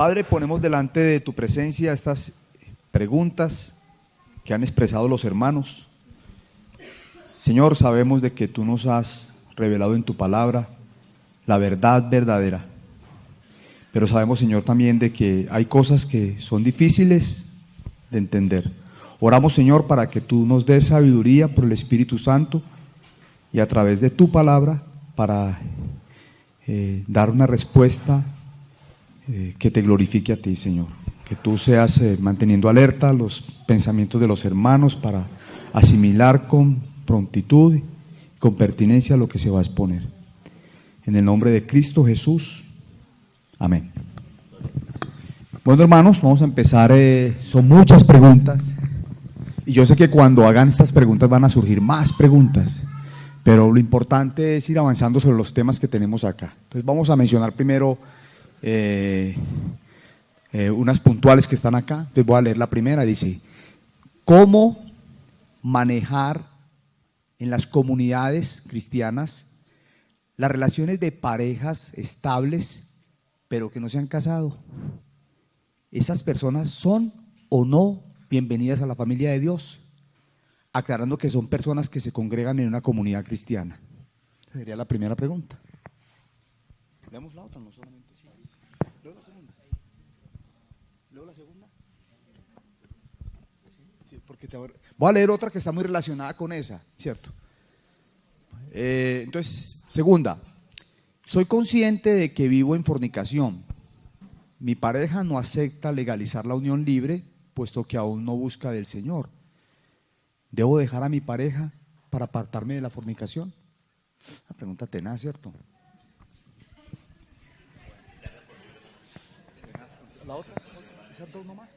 Padre, ponemos delante de tu presencia estas preguntas que han expresado los hermanos. Señor, sabemos de que tú nos has revelado en tu palabra la verdad verdadera, pero sabemos, Señor, también de que hay cosas que son difíciles de entender. Oramos, Señor, para que tú nos des sabiduría por el Espíritu Santo y a través de tu palabra para dar una respuesta que te glorifique a ti, Señor. Que tú seas manteniendo alerta los pensamientos de los hermanos para asimilar con prontitud, con pertinencia lo que se va a exponer. En el nombre de Cristo Jesús, amén. Bueno, hermanos, vamos a empezar. Son muchas preguntas y yo sé que cuando hagan estas preguntas van a surgir más preguntas, pero lo importante es ir avanzando sobre los temas que tenemos acá. Entonces vamos a mencionar primero unas puntuales que están acá. Entonces voy a leer la primera. Dice: ¿cómo manejar en las comunidades cristianas las relaciones de parejas estables pero que no se han casado? ¿Esas personas son o no bienvenidas a la familia de Dios? Aclarando que son personas que se congregan en una comunidad cristiana. Esa sería la primera pregunta. ¿Leemos la otra? No solamente. Sí. ¿Leo la segunda? ¿Leo la segunda? Sí, porque voy a leer otra que está muy relacionada con esa, ¿cierto? Entonces, segunda. Soy consciente de que vivo en fornicación. Mi pareja no acepta legalizar la unión libre, puesto que aún no busca del Señor. ¿Debo dejar a mi pareja para apartarme de la fornicación? Una pregunta tenaz, ¿cierto? ¿La otra? ¿Esas dos nomás?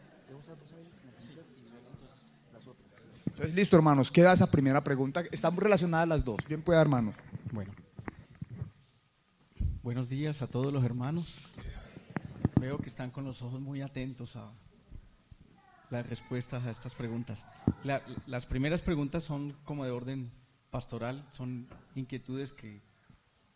Entonces, listo, hermanos, queda esa primera pregunta. Están relacionadas las dos. Bien pueda, hermano. Bueno. Buenos días a todos los hermanos. Veo que están con los ojos muy atentos a las respuestas a estas preguntas. Las primeras preguntas son como de orden pastoral, son inquietudes que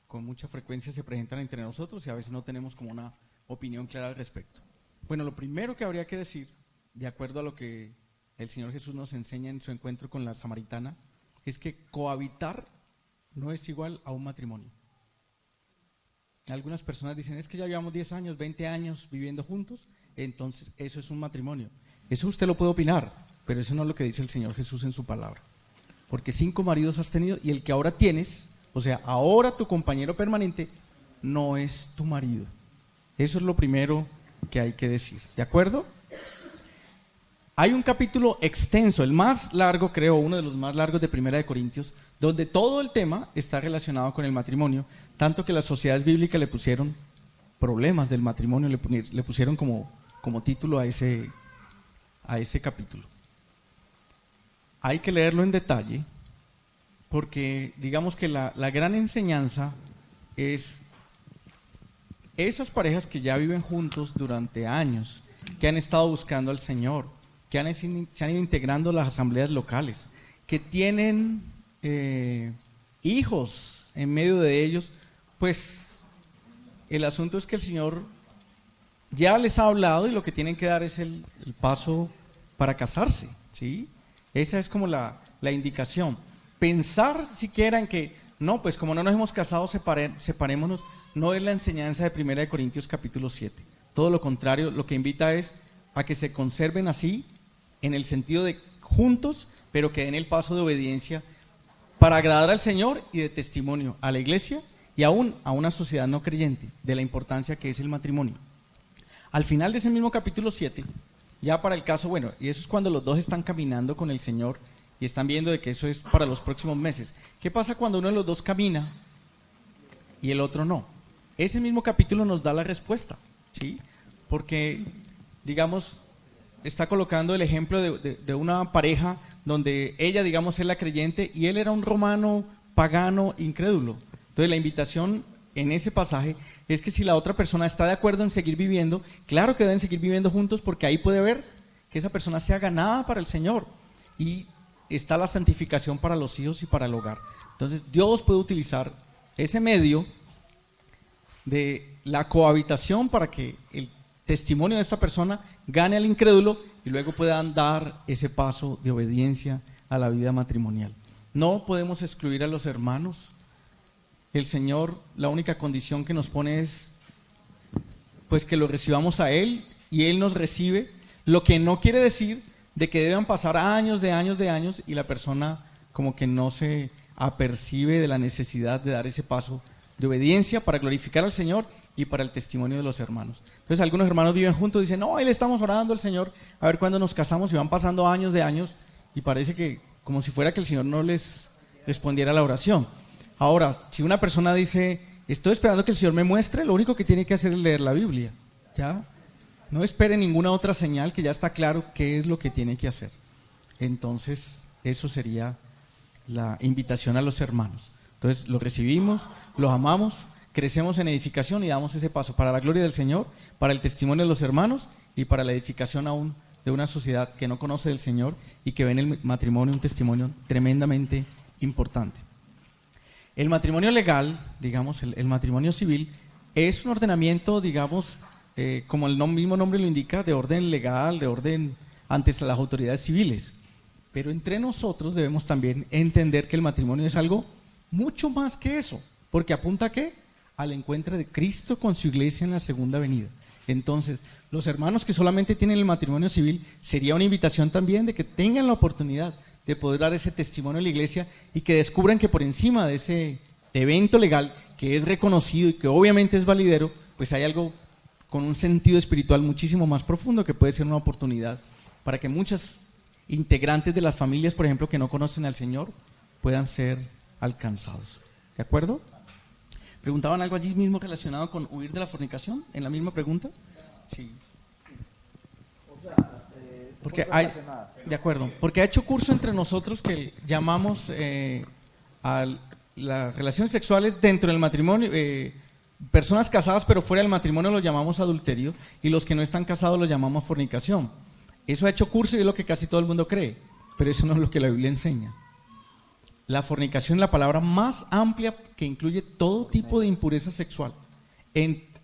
con mucha frecuencia se presentan entre nosotros y a veces no tenemos como una opinión clara al respecto. Bueno, lo primero que habría que decir, de acuerdo a lo que el Señor Jesús nos enseña en su encuentro con la samaritana, es que cohabitar no es igual a un matrimonio. Algunas personas dicen, es que ya llevamos 10 años, 20 años viviendo juntos, entonces eso es un matrimonio. Eso usted lo puede opinar, pero eso no es lo que dice el Señor Jesús en su palabra. Porque 5 maridos has tenido y el que ahora tienes, o sea, ahora tu compañero permanente, no es tu marido. Eso es lo primero que hay que decir, ¿de acuerdo? Hay un capítulo extenso, el más largo, creo, uno de los más largos de Primera de Corintios, donde todo el tema está relacionado con el matrimonio, tanto que las sociedades bíblicas le pusieron problemas del matrimonio, le pusieron como título a ese capítulo. Hay que leerlo en detalle, porque digamos que la gran enseñanza es esas parejas que ya viven juntos durante años, que han estado buscando al Señor, que se han ido integrando a las asambleas locales, que tienen hijos en medio de ellos, pues el asunto es que el Señor ya les ha hablado y lo que tienen que dar es el paso para casarse, ¿sí? Esa es como la indicación. Pensar siquiera en que, no, pues como no nos hemos casado, separémonos, no es la enseñanza de 1 Corintios capítulo 7. Todo lo contrario, lo que invita es a que se conserven así, en el sentido de juntos, pero que den el paso de obediencia para agradar al Señor y de testimonio a la iglesia y aún a una sociedad no creyente de la importancia que es el matrimonio. Al final de ese mismo capítulo 7, ya para el caso, bueno, y eso es cuando los dos están caminando con el Señor y están viendo de que eso es para los próximos meses. ¿Qué pasa cuando uno de los dos camina y el otro no? Ese mismo capítulo nos da la respuesta, ¿sí? Porque, digamos, está colocando el ejemplo de una pareja donde ella, digamos, es la creyente y él era un romano, pagano, incrédulo. Entonces la invitación en ese pasaje es que si la otra persona está de acuerdo en seguir viviendo, claro que deben seguir viviendo juntos, porque ahí puede ver que esa persona sea ganada para el Señor y está la santificación para los hijos y para el hogar. Entonces Dios puede utilizar ese medio de la cohabitación para que testimonio de esta persona gane al incrédulo y luego puedan dar ese paso de obediencia a la vida matrimonial. No podemos excluir a los hermanos. El Señor, la única condición que nos pone es pues que lo recibamos a Él y Él nos recibe, lo que no quiere decir de que deban pasar años y la persona como que no se apercibe de la necesidad de dar ese paso de obediencia para glorificar al Señor y para el testimonio de los hermanos. Entonces algunos hermanos viven juntos y dicen, no, ahí le estamos orando al Señor a ver cuándo nos casamos, y van pasando años y parece que como si fuera que el Señor no les respondiera a la oración. Ahora, si una persona dice, estoy esperando que el Señor me muestre, lo único que tiene que hacer es leer la Biblia, ¿ya? No espere ninguna otra señal, que ya está claro qué es lo que tiene que hacer. Entonces, eso sería la invitación a los hermanos. Entonces, los recibimos, los amamos, crecemos en edificación y damos ese paso para la gloria del Señor, para el testimonio de los hermanos y para la edificación aún de una sociedad que no conoce del Señor y que ve en el matrimonio un testimonio tremendamente importante. El matrimonio legal, digamos, el matrimonio civil, es un ordenamiento, digamos, como el mismo nombre lo indica, de orden legal, de orden ante las autoridades civiles. Pero entre nosotros debemos también entender que el matrimonio es algo mucho más que eso, porque apunta ¿a qué? Al encuentro de Cristo con su iglesia en la segunda venida. Entonces, los hermanos que solamente tienen el matrimonio civil, sería una invitación también de que tengan la oportunidad de poder dar ese testimonio a la iglesia y que descubran que por encima de ese evento legal, que es reconocido y que obviamente es validero, pues hay algo con un sentido espiritual muchísimo más profundo que puede ser una oportunidad para que muchas integrantes de las familias, por ejemplo, que no conocen al Señor, puedan ser alcanzados. ¿De acuerdo? ¿Preguntaban algo allí mismo relacionado con huir de la fornicación? ¿En la misma pregunta? Sí. Porque hay, de acuerdo, porque ha hecho curso entre nosotros que llamamos a las relaciones sexuales dentro del matrimonio, personas casadas pero fuera del matrimonio lo llamamos adulterio, y los que no están casados lo llamamos fornicación. Eso ha hecho curso y es lo que casi todo el mundo cree, pero eso no es lo que la Biblia enseña. La fornicación es la palabra más amplia que incluye todo tipo de impureza sexual,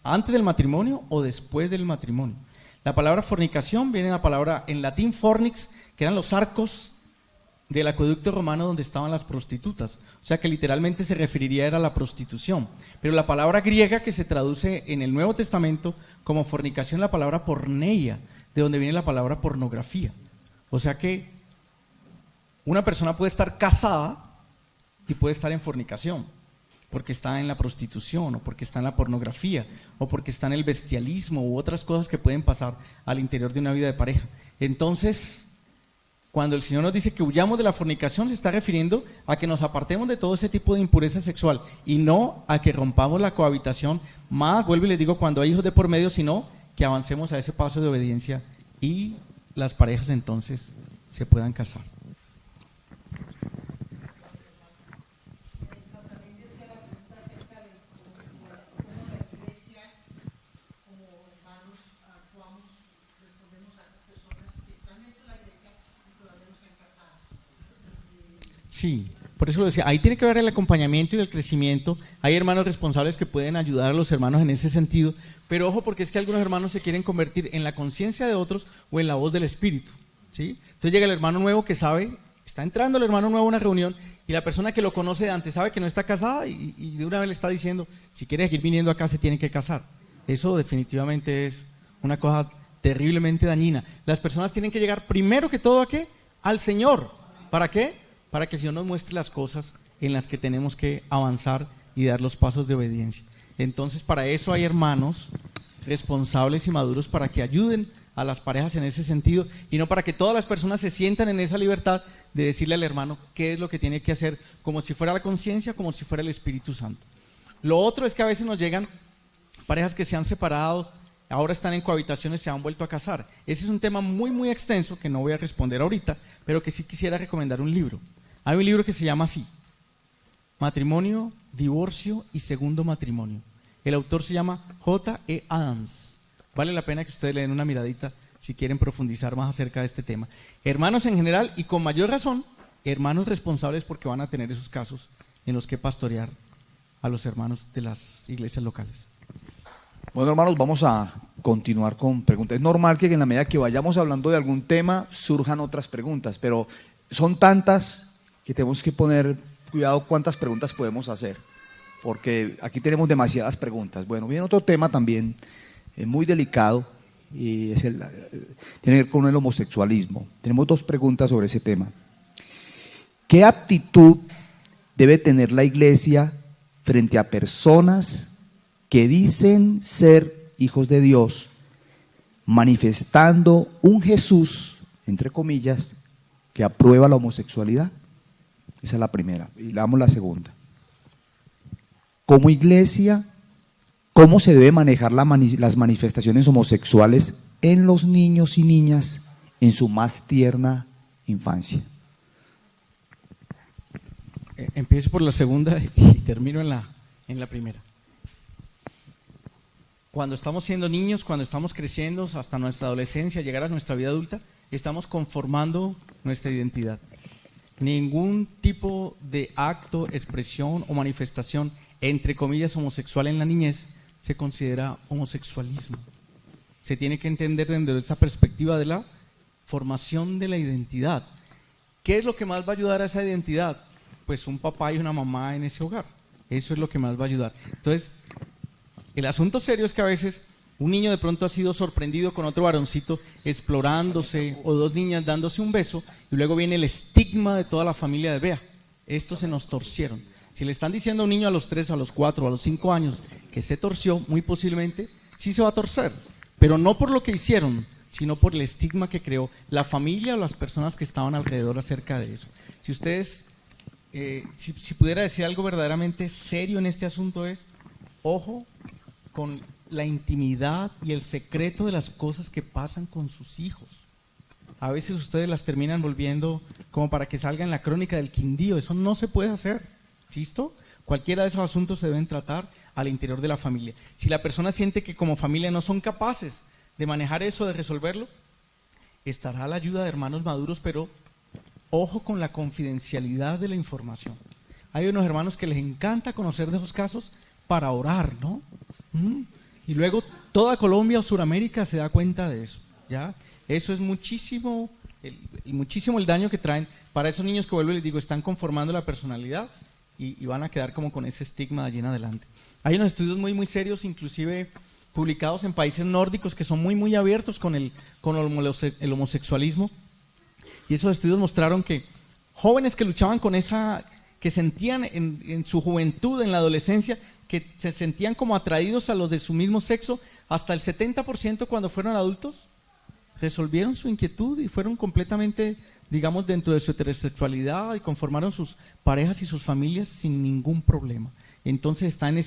antes del matrimonio o después del matrimonio. La palabra fornicación viene de la palabra en latín fornix, que eran los arcos del acueducto romano donde estaban las prostitutas, o sea que literalmente se referiría a la prostitución. Pero la palabra griega que se traduce en el Nuevo Testamento como fornicación es la palabra porneia, de donde viene la palabra pornografía. O sea que una persona puede estar casada y puede estar en fornicación, porque está en la prostitución, o porque está en la pornografía, o porque está en el bestialismo, u otras cosas que pueden pasar al interior de una vida de pareja. Entonces, cuando el Señor nos dice que huyamos de la fornicación, se está refiriendo a que nos apartemos de todo ese tipo de impureza sexual, y no a que rompamos la cohabitación, más, vuelvo y les digo, cuando hay hijos de por medio, sino que avancemos a ese paso de obediencia y las parejas entonces se puedan casar. Sí, por eso lo decía, ahí tiene que ver el acompañamiento y el crecimiento. Hay hermanos responsables que pueden ayudar a los hermanos en ese sentido, pero ojo, porque es que algunos hermanos se quieren convertir en la conciencia de otros o en la voz del Espíritu, ¿sí? Entonces llega el hermano nuevo que sabe, está entrando el hermano nuevo a una reunión y la persona que lo conoce de antes sabe que no está casada y de una vez le está diciendo, si quiere seguir viniendo acá se tiene que casar. Eso definitivamente es una cosa terriblemente dañina. Las personas tienen que llegar primero que todo ¿a qué? Al Señor. ¿Para qué? Para que el Señor nos muestre las cosas en las que tenemos que avanzar y dar los pasos de obediencia. Entonces, para eso hay hermanos responsables y maduros para que ayuden a las parejas en ese sentido, y no para que todas las personas se sientan en esa libertad de decirle al hermano qué es lo que tiene que hacer, como si fuera la conciencia, como si fuera el Espíritu Santo. Lo otro es que a veces nos llegan parejas que se han separado, ahora están en cohabitaciones, se han vuelto a casar. Ese es un tema muy, muy extenso que no voy a responder ahorita, pero que sí quisiera recomendar un libro. Hay un libro que se llama así, Matrimonio, Divorcio y Segundo Matrimonio. El autor se llama J.E. Adams. Vale la pena que ustedes le den una miradita si quieren profundizar más acerca de este tema. Hermanos en general, y con mayor razón, hermanos responsables, porque van a tener esos casos en los que pastorear a los hermanos de las iglesias locales. Bueno, hermanos, vamos a continuar con preguntas. Es normal que en la medida que vayamos hablando de algún tema surjan otras preguntas, pero son tantas que tenemos que poner cuidado cuántas preguntas podemos hacer, porque aquí tenemos demasiadas preguntas. Bueno, viene otro tema también muy delicado y tiene que ver con el homosexualismo. Tenemos dos preguntas sobre ese tema. ¿Qué actitud debe tener la iglesia frente a personas que dicen ser hijos de Dios, manifestando un Jesús, entre comillas, que aprueba la homosexualidad? Esa es la primera. Y le damos la segunda. Como iglesia, ¿cómo se debe manejar las manifestaciones homosexuales en los niños y niñas en su más tierna infancia? Empiezo por la segunda y termino en la primera. Cuando estamos siendo niños, cuando estamos creciendo hasta nuestra adolescencia, llegar a nuestra vida adulta, estamos conformando nuestra identidad. Ningún tipo de acto, expresión o manifestación, entre comillas, homosexual en la niñez, se considera homosexualismo. Se tiene que entender desde esta perspectiva de la formación de la identidad. ¿Qué es lo que más va a ayudar a esa identidad? Pues un papá y una mamá en ese hogar. Eso es lo que más va a ayudar. Entonces, el asunto serio es que a veces un niño de pronto ha sido sorprendido con otro varoncito explorándose, o dos niñas dándose un beso, y luego viene el estigma de toda la familia de vea, estos se nos torcieron. Si le están diciendo a un niño a los 3, a los 4, a los 5 años que se torció, muy posiblemente sí se va a torcer, pero no por lo que hicieron, sino por el estigma que creó la familia o las personas que estaban alrededor acerca de eso. Si ustedes, si pudiera decir algo verdaderamente serio en este asunto es, ojo con la intimidad y el secreto de las cosas que pasan con sus hijos. A veces ustedes las terminan volviendo como para que salga en la crónica del Quindío. Eso no se puede hacer. ¿Listo? Cualquiera de esos asuntos se deben tratar al interior de la familia. Si la persona siente que como familia no son capaces de manejar eso, de resolverlo, estará a la ayuda de hermanos maduros, pero ojo con la confidencialidad de la información. Hay unos hermanos que les encanta conocer de esos casos para orar, ¿no? Y luego toda Colombia o Sudamérica se da cuenta de eso, ¿ya? Eso es muchísimo el daño que traen para esos niños que, vuelvo y les digo, están conformando la personalidad y van a quedar como con ese estigma de allí en adelante. Hay unos estudios muy, muy serios, inclusive publicados en países nórdicos, que son muy, muy abiertos con el homosexualismo, y esos estudios mostraron que jóvenes que luchaban con esa, que sentían en su juventud, en la adolescencia, que se sentían como atraídos a los de su mismo sexo, hasta el 70% cuando fueron adultos, resolvieron su inquietud y fueron completamente, digamos, dentro de su heterosexualidad y conformaron sus parejas y sus familias sin ningún problema. Entonces está en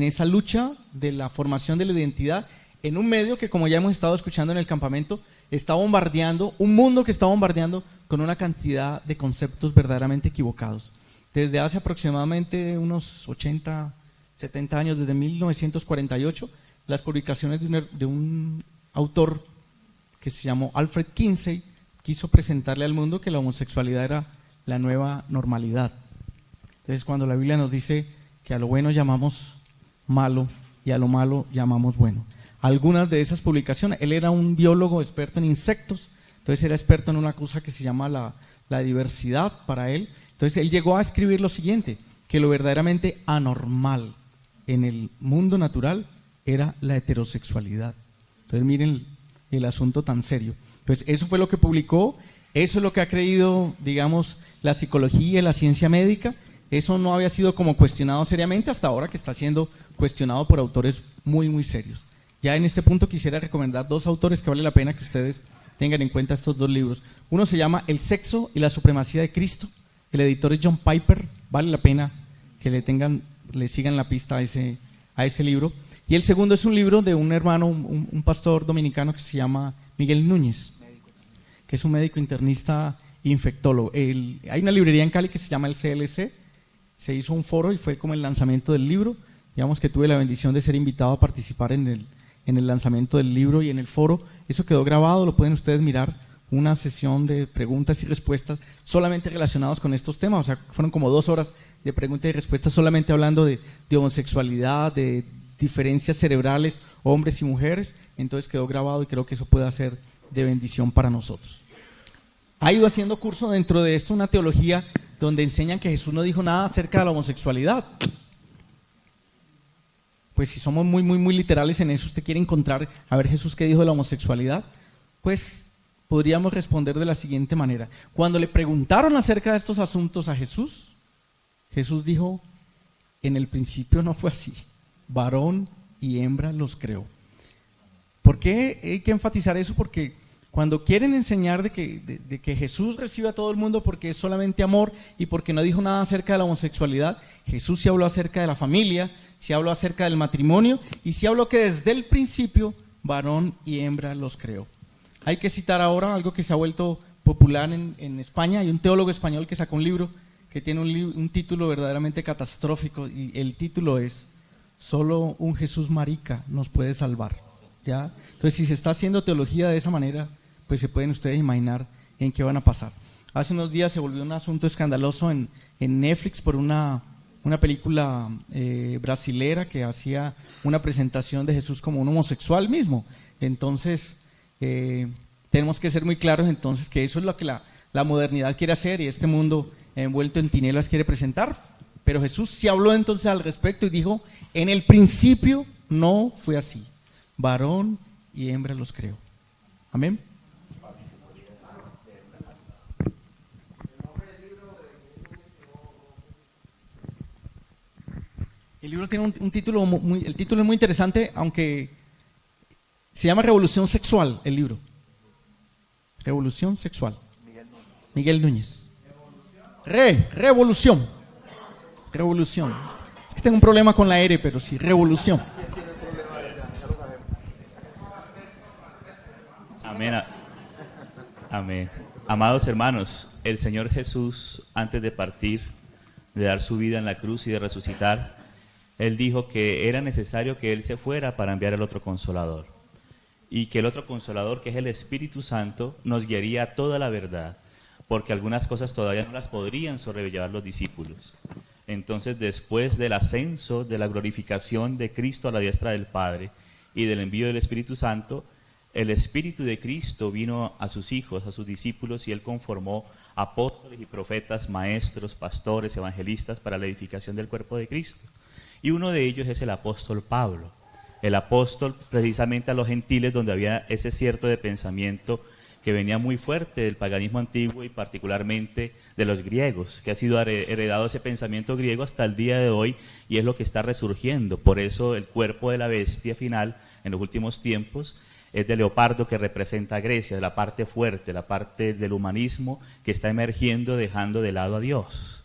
esa lucha de la formación de la identidad en un medio que, como ya hemos estado escuchando en el campamento, está bombardeando, un mundo que está bombardeando con una cantidad de conceptos verdaderamente equivocados. Desde hace aproximadamente unos 80, 70 años, desde 1948, las publicaciones de un autor que se llamó Alfred Kinsey quiso presentarle al mundo que la homosexualidad era la nueva normalidad. Entonces, cuando la Biblia nos dice que a lo bueno llamamos malo y a lo malo llamamos bueno. Algunas de esas publicaciones, él era un biólogo experto en insectos, entonces era experto en una cosa que se llama la diversidad para él. Entonces él llegó a escribir lo siguiente, que lo verdaderamente anormal en el mundo natural era la heterosexualidad. Entonces miren el asunto tan serio. Entonces eso fue lo que publicó, eso es lo que ha creído, digamos, la psicología y la ciencia médica. Eso no había sido como cuestionado seriamente hasta ahora, que está siendo cuestionado por autores muy, muy serios. Ya en este punto quisiera recomendar dos autores que vale la pena que ustedes tengan en cuenta estos dos libros. Uno se llama El sexo y la supremacía de Cristo. El editor es John Piper. Vale la pena que le sigan la pista a ese libro. Y el segundo es un libro de un hermano, un pastor dominicano que se llama Miguel Núñez, que es un médico internista infectólogo. Hay una librería en Cali que se llama el CLC. Se hizo un foro y fue como el lanzamiento del libro. Digamos que tuve la bendición de ser invitado a participar en el lanzamiento del libro y en el foro. Eso quedó grabado, lo pueden ustedes mirar, una sesión de preguntas y respuestas solamente relacionados con estos temas. O sea, fueron como 2 horas de preguntas y respuestas solamente hablando de homosexualidad, de diferencias cerebrales, hombres y mujeres. Entonces quedó grabado y creo que eso puede ser de bendición para nosotros. Ha ido haciendo curso dentro de esto, una teología donde enseñan que Jesús no dijo nada acerca de la homosexualidad. Pues si somos muy literales en eso, usted quiere encontrar, a ver Jesús qué dijo de la homosexualidad, pues podríamos responder de la siguiente manera. Cuando le preguntaron acerca de estos asuntos a Jesús, Jesús dijo, en el principio no fue así, varón y hembra los creó. ¿Por qué hay que enfatizar eso? Porque cuando quieren enseñar de que Jesús recibe a todo el mundo porque es solamente amor y porque no dijo nada acerca de la homosexualidad, Jesús sí habló acerca de la familia, sí habló acerca del matrimonio y sí habló que desde el principio varón y hembra los creó. Hay que citar ahora algo que se ha vuelto popular en España. Hay un teólogo español que sacó un libro que tiene un título verdaderamente catastrófico y el título es Solo un Jesús marica nos puede salvar. ¿Ya? Entonces, si se está haciendo teología de esa manera, pues se pueden ustedes imaginar en qué van a pasar. Hace unos días se volvió un asunto escandaloso en Netflix por una película brasilera que hacía una presentación de Jesús como un homosexual mismo. Entonces, tenemos que ser muy claros entonces que eso es lo que la modernidad quiere hacer y este mundo envuelto en tinieblas quiere presentar. Pero Jesús sí habló entonces al respecto y dijo, en el principio no fue así, varón y hembra los creó. Amén. El libro tiene un título el título es muy interesante, aunque se llama Revolución Sexual, el libro. Revolución Sexual. Miguel Núñez. Revolución. Revolución. Es que tengo un problema con la R, pero sí, revolución. Amén. Amén. Amados hermanos, el Señor Jesús, antes de partir, de dar su vida en la cruz y de resucitar, Él dijo que era necesario que Él se fuera para enviar al otro Consolador. Y que el otro Consolador, que es el Espíritu Santo, nos guiaría a toda la verdad, porque algunas cosas todavía no las podrían sobrellevar los discípulos. Entonces, después del ascenso, de la glorificación de Cristo a la diestra del Padre y del envío del Espíritu Santo, el Espíritu de Cristo vino a sus hijos, a sus discípulos, y Él conformó apóstoles y profetas, maestros, pastores, evangelistas para la edificación del cuerpo de Cristo. Y uno de ellos es el apóstol Pablo. El apóstol precisamente a los gentiles, donde había ese cierto de pensamiento que venía muy fuerte del paganismo antiguo y particularmente de los griegos, que ha sido heredado ese pensamiento griego hasta el día de hoy y es lo que está resurgiendo. Por eso el cuerpo de la bestia final en los últimos tiempos es de leopardo, que representa a Grecia, la parte fuerte, la parte del humanismo que está emergiendo dejando de lado a Dios.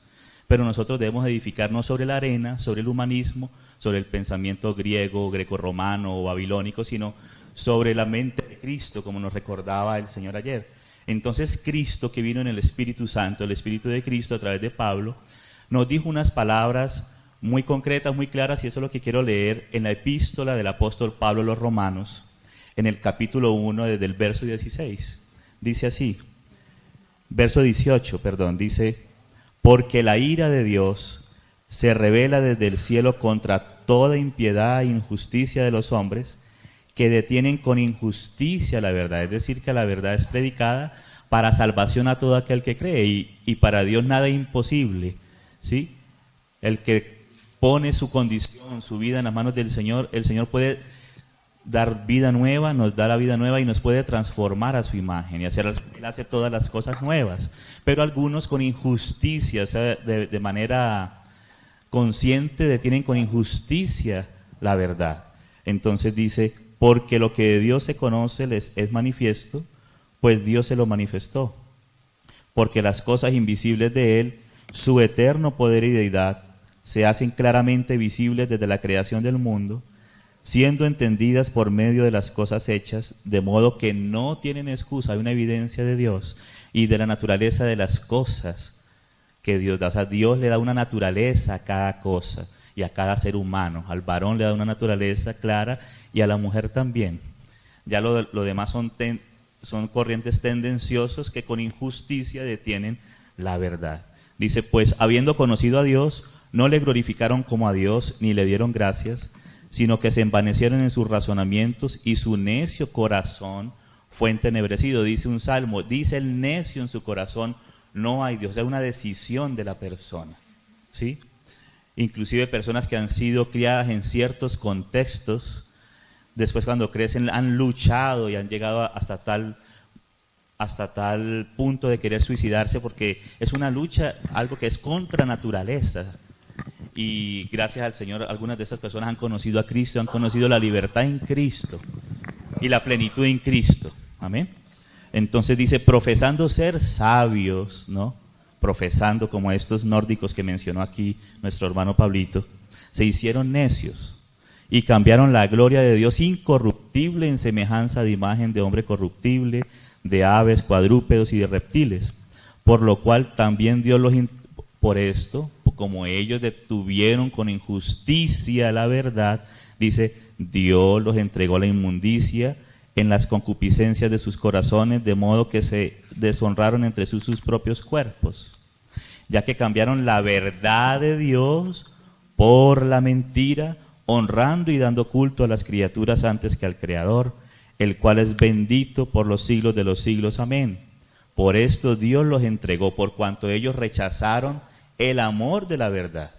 Pero nosotros debemos edificarnos sobre la arena, sobre el humanismo, sobre el pensamiento griego, grecorromano o babilónico, sino sobre la mente de Cristo, como nos recordaba el Señor ayer. Entonces Cristo, que vino en el Espíritu Santo, el Espíritu de Cristo a través de Pablo, nos dijo unas palabras muy concretas, muy claras, y eso es lo que quiero leer en la epístola del apóstol Pablo a los Romanos, en el capítulo 1, desde el verso 16. Dice así, verso 18, perdón, dice, porque la ira de Dios se revela desde el cielo contra toda impiedad e injusticia de los hombres, que detienen con injusticia la verdad, es decir, que la verdad es predicada para salvación a todo aquel que cree, y para Dios nada es imposible, ¿sí? El que pone su condición, su vida en las manos del Señor, el Señor puede dar vida nueva, nos da la vida nueva y nos puede transformar a su imagen y Él hace todas las cosas nuevas, pero algunos con injusticia, o sea, de manera consciente detienen con injusticia la verdad. Entonces dice, porque lo que de Dios se conoce les es manifiesto, pues Dios se lo manifestó. Porque las cosas invisibles de Él, su eterno poder y deidad, se hacen claramente visibles desde la creación del mundo, siendo entendidas por medio de las cosas hechas, de modo que no tienen excusa. Hay una evidencia de Dios y de la naturaleza de las cosas que Dios da. O sea, Dios le da una naturaleza a cada cosa y a cada ser humano. Al varón le da una naturaleza clara y a la mujer también. Ya lo demás son corrientes tendenciosos que con injusticia detienen la verdad. Dice, pues habiendo conocido a Dios, no le glorificaron como a Dios, ni le dieron gracias, sino que se envanecieron en sus razonamientos y su necio corazón fue entenebrecido. Dice un salmo, dice el necio en su corazón, no hay Dios. Es una decisión de la persona, ¿sí? Inclusive personas que han sido criadas en ciertos contextos, después cuando crecen han luchado y han llegado hasta tal punto de querer suicidarse, porque es una lucha, algo que es contra naturaleza. Y gracias al Señor, algunas de esas personas han conocido a Cristo, han conocido la libertad en Cristo y la plenitud en Cristo. Amén. Entonces dice, profesando ser sabios, ¿no? Profesando como estos nórdicos que mencionó aquí nuestro hermano Pablito, se hicieron necios y cambiaron la gloria de Dios incorruptible en semejanza de imagen de hombre corruptible, de aves, cuadrúpedos y de reptiles, por lo cual también Dios por esto, como ellos detuvieron con injusticia la verdad, dice, Dios los entregó a la inmundicia en las concupiscencias de sus corazones, de modo que se deshonraron entre sus propios cuerpos, ya que cambiaron la verdad de Dios por la mentira, honrando y dando culto a las criaturas antes que al Creador, el cual es bendito por los siglos de los siglos. Amén. Por esto Dios los entregó, por cuanto ellos rechazaron el amor de la verdad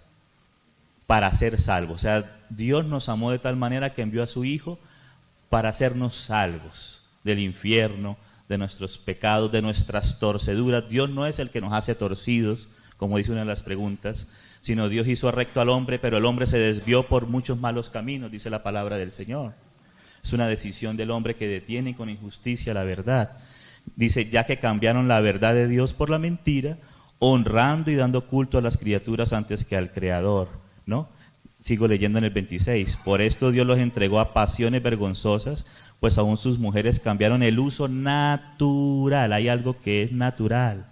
para ser salvos. O sea, Dios nos amó de tal manera que envió a su Hijo para hacernos salvos del infierno, de nuestros pecados, de nuestras torceduras. Dios no es el que nos hace torcidos, como dice una de las preguntas, sino Dios hizo recto al hombre, pero el hombre se desvió por muchos malos caminos, dice la palabra del Señor. Es una decisión del hombre que detiene con injusticia la verdad. Dice, ya que cambiaron la verdad de Dios por la mentira, honrando y dando culto a las criaturas antes que al Creador, ¿no? Sigo leyendo en el 26. Por esto Dios los entregó a pasiones vergonzosas, pues aún sus mujeres cambiaron el uso natural. Hay algo que es natural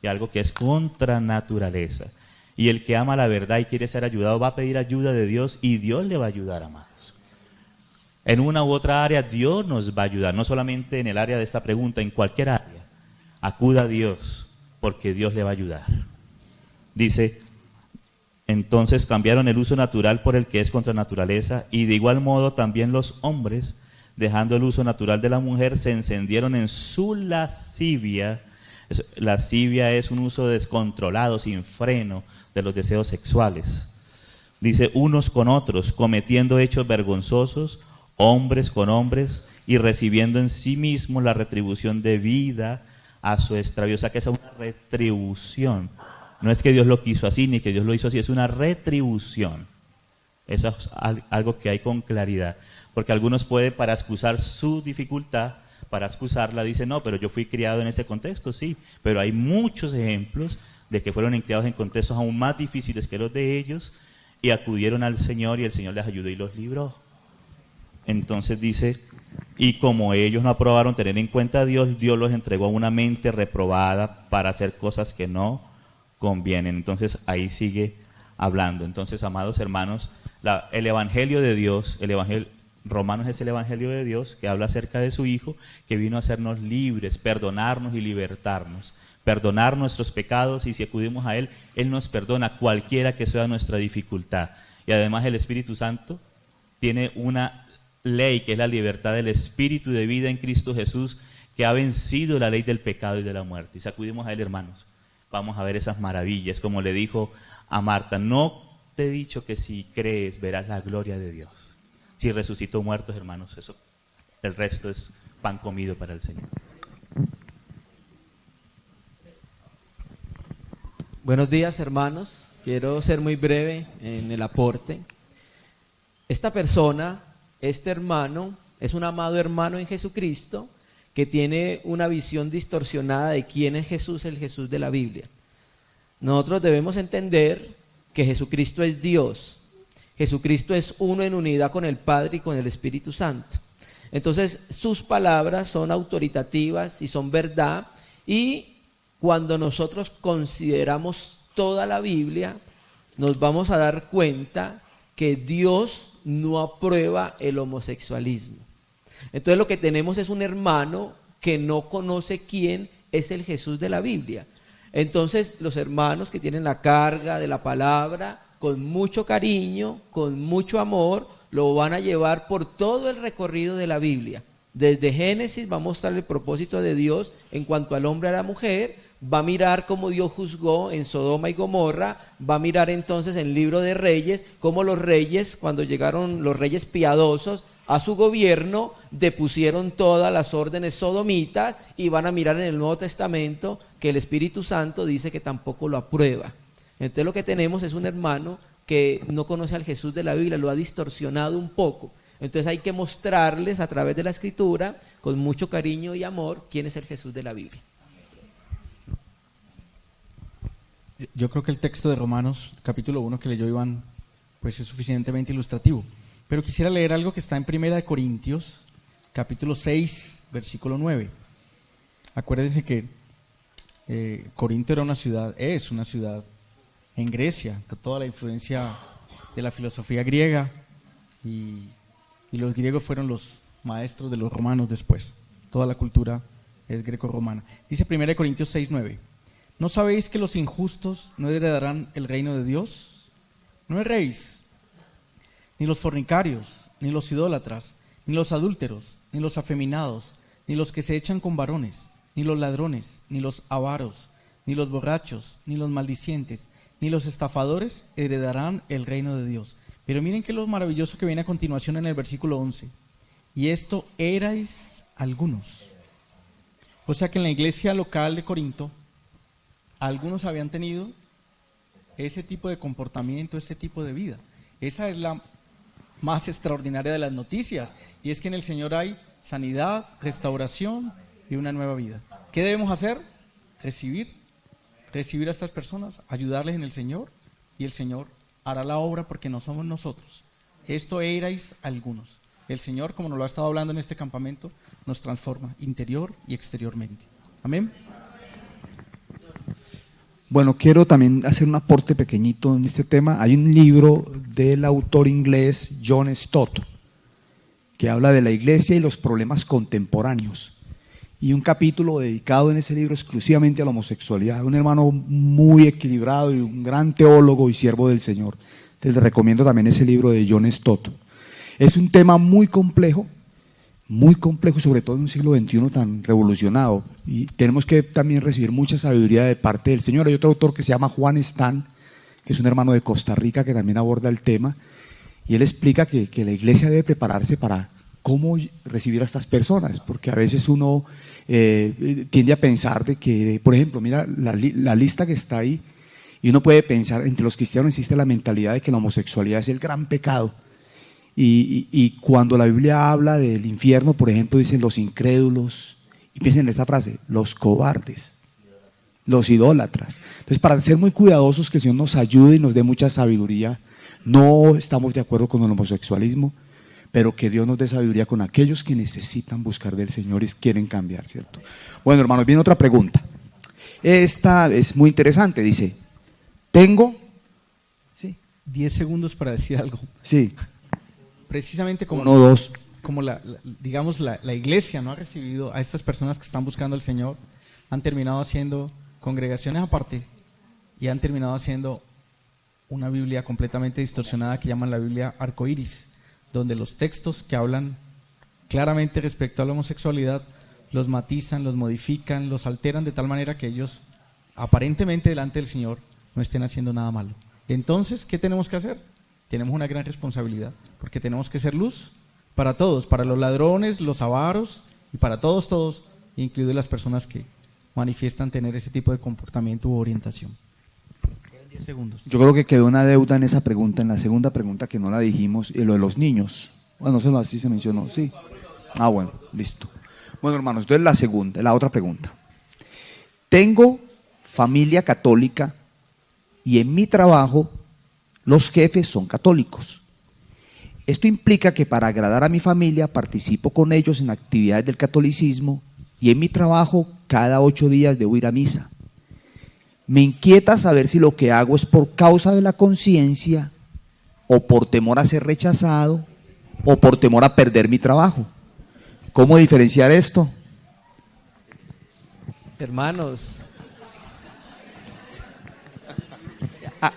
y algo que es contra naturaleza. Y el que ama la verdad y quiere ser ayudado va a pedir ayuda de Dios y Dios le va a ayudar, amados. En una u otra área Dios nos va a ayudar, no solamente en el área de esta pregunta, en cualquier área. Acuda a Dios, porque Dios le va a ayudar. Dice, entonces cambiaron el uso natural por el que es contra naturaleza, y de igual modo también los hombres, dejando el uso natural de la mujer, se encendieron en su lascivia. Lascivia es un uso descontrolado, sin freno, de los deseos sexuales. Dice, unos con otros, cometiendo hechos vergonzosos, hombres con hombres, y recibiendo en sí mismos la retribución debida a su extravío. O sea que es una retribución. No es que Dios lo quiso así, ni que Dios lo hizo así, es una retribución. Eso es algo que hay con claridad. Porque algunos pueden, para excusar su dificultad, para excusarla, dicen, no, pero yo fui criado en ese contexto, sí. Pero hay muchos ejemplos de que fueron criados en contextos aún más difíciles que los de ellos, y acudieron al Señor, y el Señor les ayudó y los libró. Entonces dice, y como ellos no aprobaron tener en cuenta a Dios, Dios los entregó a una mente reprobada para hacer cosas que no convienen. Entonces ahí sigue hablando. Entonces, amados hermanos, el Evangelio de Dios, Romanos es el Evangelio de Dios que habla acerca de su Hijo, que vino a hacernos libres, perdonarnos y libertarnos, perdonar nuestros pecados, y si acudimos a Él, Él nos perdona cualquiera que sea nuestra dificultad. Y además el Espíritu Santo tiene una ley que es la libertad del Espíritu de vida en Cristo Jesús, que ha vencido la ley del pecado y de la muerte. Y si acudimos a Él, hermanos, vamos a ver esas maravillas, como le dijo a Marta, no te he dicho que si crees verás la gloria de Dios. Si resucitó muertos, hermanos, eso, el resto es pan comido para el Señor. Buenos días, hermanos. Quiero ser muy breve en el aporte. Esta persona, este hermano, es un amado hermano en Jesucristo que tiene una visión distorsionada de quién es Jesús, el Jesús de la Biblia. Nosotros debemos entender que Jesucristo es Dios. Jesucristo es uno en unidad con el Padre y con el Espíritu Santo. Entonces, sus palabras son autoritativas y son verdad, y cuando nosotros consideramos toda la Biblia, nos vamos a dar cuenta que Dios no aprueba el homosexualismo. Entonces lo que tenemos es un hermano que no conoce quién es el Jesús de la Biblia. Entonces los hermanos que tienen la carga de la palabra, con mucho cariño, con mucho amor, lo van a llevar por todo el recorrido de la Biblia. Desde Génesis va a mostrar el propósito de Dios en cuanto al hombre y a la mujer, va a mirar cómo Dios juzgó en Sodoma y Gomorra, va a mirar entonces en el libro de Reyes, cómo los reyes, cuando llegaron los reyes piadosos a su gobierno, depusieron todas las órdenes sodomitas, y van a mirar en el Nuevo Testamento que el Espíritu Santo dice que tampoco lo aprueba. Entonces lo que tenemos es un hermano que no conoce al Jesús de la Biblia, lo ha distorsionado un poco. Entonces hay que mostrarles a través de la Escritura, con mucho cariño y amor, quién es el Jesús de la Biblia. Yo creo que el texto de Romanos, capítulo 1 que leyó Iván, pues es suficientemente ilustrativo. Pero quisiera leer algo que está en 1 Corintios, capítulo 6, versículo 9. Acuérdense que Corinto era una ciudad, es una ciudad en Grecia, con toda la influencia de la filosofía griega, y los griegos fueron los maestros de los romanos después. Toda la cultura es greco-romana. Dice 1 Corintios 6, 9. ¿No sabéis que los injustos no heredarán el reino de Dios? No erréis, ni los fornicarios, ni los idólatras, ni los adúlteros, ni los afeminados, ni los que se echan con varones, ni los ladrones, ni los avaros, ni los borrachos, ni los maldicientes, ni los estafadores heredarán el reino de Dios. Pero miren que lo maravilloso que viene a continuación en el versículo 11. Y esto erais algunos. O sea que en la iglesia local de Corinto, algunos habían tenido ese tipo de comportamiento, ese tipo de vida. Esa es la más extraordinaria de las noticias, y es que en el Señor hay sanidad, restauración y una nueva vida. ¿Qué debemos hacer? Recibir a estas personas, ayudarles en el Señor, y el Señor hará la obra, porque no somos nosotros. Esto erais algunos. El Señor, como nos lo ha estado hablando en este campamento, nos transforma interior y exteriormente. Amén. Bueno, quiero también hacer un aporte pequeñito en este tema. Hay un libro del autor inglés John Stott que habla de la iglesia y los problemas contemporáneos, y un capítulo dedicado en ese libro exclusivamente a la homosexualidad. Un hermano muy equilibrado y un gran teólogo y siervo del Señor. Entonces les recomiendo también ese libro de John Stott. Es un tema muy complejo, sobre todo en un siglo XXI tan revolucionado, y tenemos que también recibir mucha sabiduría de parte del Señor. Hay otro autor que se llama Juan Stan, que es un hermano de Costa Rica, que también aborda el tema, y él explica que la iglesia debe prepararse para cómo recibir a estas personas, porque a veces uno tiende a pensar de que, por ejemplo, mira la lista que está ahí, y uno puede pensar, entre los cristianos existe la mentalidad de que la homosexualidad es el gran pecado. Y cuando la Biblia habla del infierno, por ejemplo, dicen los incrédulos, y piensen en esta frase, los cobardes, los idólatras. Entonces, para ser muy cuidadosos, que el Señor nos ayude y nos dé mucha sabiduría. No estamos de acuerdo con el homosexualismo, pero que Dios nos dé sabiduría con aquellos que necesitan buscar del Señor y quieren cambiar, ¿cierto? Bueno, hermanos, viene otra pregunta. Esta es muy interesante, dice, tengo… ¿Sí? 10 segundos para decir algo. Sí. Precisamente como, Uno, dos. Como la iglesia no ha recibido a estas personas que están buscando al Señor, han terminado haciendo congregaciones aparte y han terminado haciendo una Biblia completamente distorsionada que llaman la Biblia arcoíris, donde los textos que hablan claramente respecto a la homosexualidad los matizan, los modifican, los alteran de tal manera que ellos aparentemente delante del Señor no estén haciendo nada malo. Entonces, ¿qué tenemos que hacer? Tenemos una gran responsabilidad, porque tenemos que ser luz para todos, para los ladrones, los avaros, y para todos, incluidas las personas que manifiestan tener ese tipo de comportamiento u orientación. Quedan 10 segundos. Yo creo que quedó una deuda en esa pregunta, en la segunda pregunta que no la dijimos, y lo de los niños. Bueno, eso así se mencionó, sí. Ah, bueno, listo. Bueno, hermanos, entonces la otra pregunta. Tengo familia católica y en mi trabajo los jefes son católicos. Esto implica que para agradar a mi familia participo con ellos en actividades del catolicismo y en mi trabajo cada 8 días debo ir a misa. Me inquieta saber si lo que hago es por causa de la conciencia o por temor a ser rechazado o por temor a perder mi trabajo. ¿Cómo diferenciar esto? Hermanos,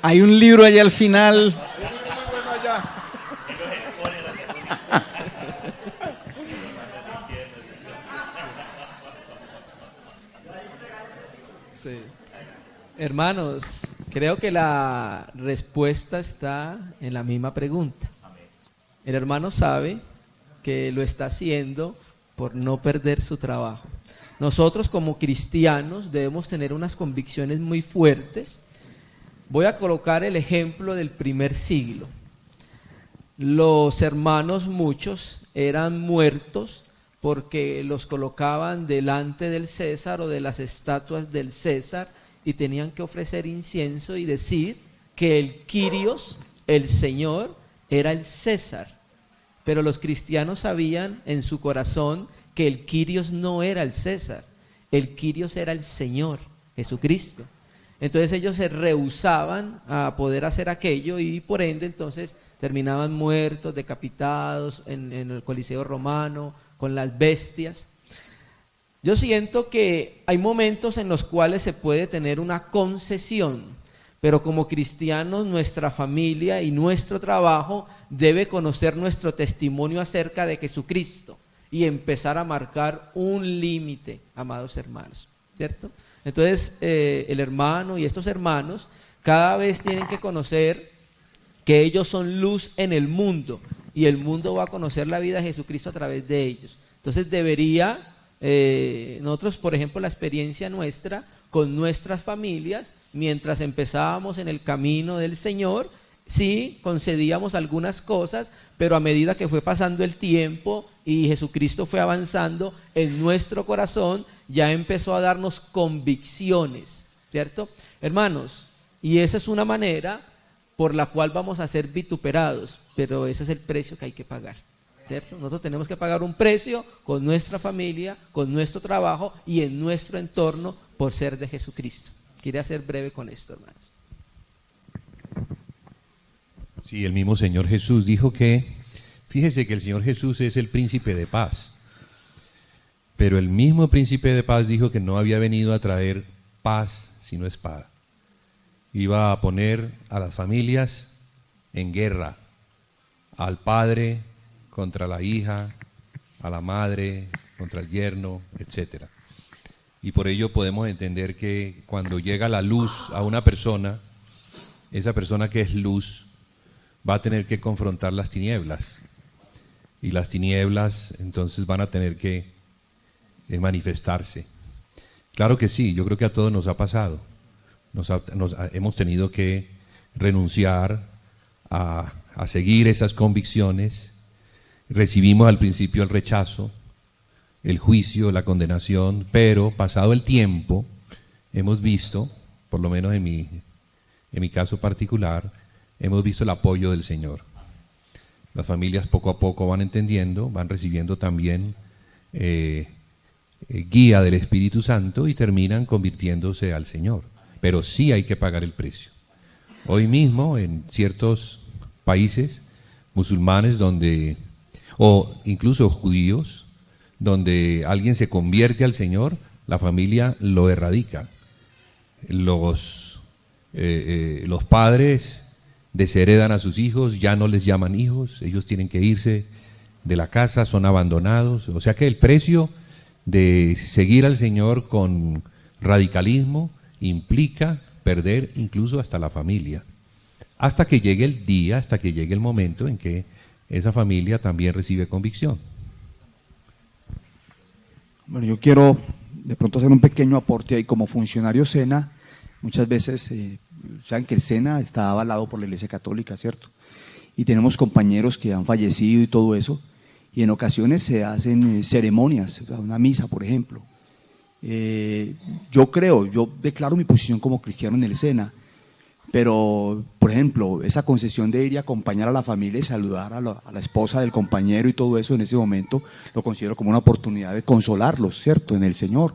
hay un libro allá al final. Sí. Hermanos, creo que la respuesta está en la misma pregunta. El hermano sabe que lo está haciendo por no perder su trabajo. Nosotros como cristianos debemos tener unas convicciones muy fuertes. Voy a colocar el ejemplo del primer siglo. Los hermanos muchos eran muertos porque los colocaban delante del César o de las estatuas del César y tenían que ofrecer incienso y decir que el Kyrios, el Señor, era el César. Pero los cristianos sabían en su corazón que el Kyrios no era el César, el Kyrios era el Señor, Jesucristo. Entonces ellos se rehusaban a poder hacer aquello y por ende entonces terminaban muertos, decapitados en el Coliseo romano, con las bestias. Yo siento que hay momentos en los cuales se puede tener una concesión, pero como cristianos nuestra familia y nuestro trabajo debe conocer nuestro testimonio acerca de Jesucristo y empezar a marcar un límite, amados hermanos, ¿cierto? Entonces el hermano y estos hermanos cada vez tienen que conocer que ellos son luz en el mundo y el mundo va a conocer la vida de Jesucristo a través de ellos. Entonces debería, nosotros por ejemplo la experiencia nuestra con nuestras familias, mientras empezábamos en el camino del Señor, sí concedíamos algunas cosas, pero a medida que fue pasando el tiempo y Jesucristo fue avanzando en nuestro corazón, ya empezó a darnos convicciones, ¿cierto? Hermanos, y esa es una manera por la cual vamos a ser vituperados, pero ese es el precio que hay que pagar, ¿cierto? Nosotros tenemos que pagar un precio con nuestra familia, con nuestro trabajo y en nuestro entorno por ser de Jesucristo. Quería ser breve con esto, hermanos. Sí, el mismo Señor Jesús dijo que, fíjese que el Señor Jesús es el príncipe de paz, pero el mismo príncipe de paz dijo que no había venido a traer paz sino espada. Iba a poner a las familias en guerra, al padre contra la hija, a la madre contra el yerno, etcétera. Y por ello podemos entender que cuando llega la luz a una persona, esa persona que es luz va a tener que confrontar las tinieblas. Y las tinieblas entonces van a tener que manifestarse. Claro que sí, yo creo que a todos nos ha pasado. Hemos tenido que renunciar a seguir esas convicciones. Recibimos al principio el rechazo, el juicio, la condenación, pero pasado el tiempo hemos visto, por lo menos en mi caso particular, hemos visto el apoyo del Señor. Las familias poco a poco van entendiendo, van recibiendo también guía del Espíritu Santo y terminan convirtiéndose al Señor. Pero sí hay que pagar el precio. Hoy mismo en ciertos países musulmanes o incluso judíos, donde alguien se convierte al Señor, la familia lo erradica. Los padres desheredan a sus hijos, ya no les llaman hijos, ellos tienen que irse de la casa, son abandonados. O sea que el precio de seguir al Señor con radicalismo implica perder incluso hasta la familia, hasta que llegue el día, hasta que llegue el momento en que esa familia también recibe convicción. Bueno, yo quiero de pronto hacer un pequeño aporte ahí. Como funcionario SENA, muchas veces saben que el SENA está avalado por la Iglesia Católica, ¿cierto? Y tenemos compañeros que han fallecido y todo eso, y en ocasiones se hacen ceremonias, una misa, por ejemplo. Yo declaro mi posición como cristiano en el SENA, pero, por ejemplo, esa concesión de ir y acompañar a la familia y saludar a la esposa del compañero y todo eso en ese momento, lo considero como una oportunidad de consolarlos, ¿cierto?, en el Señor.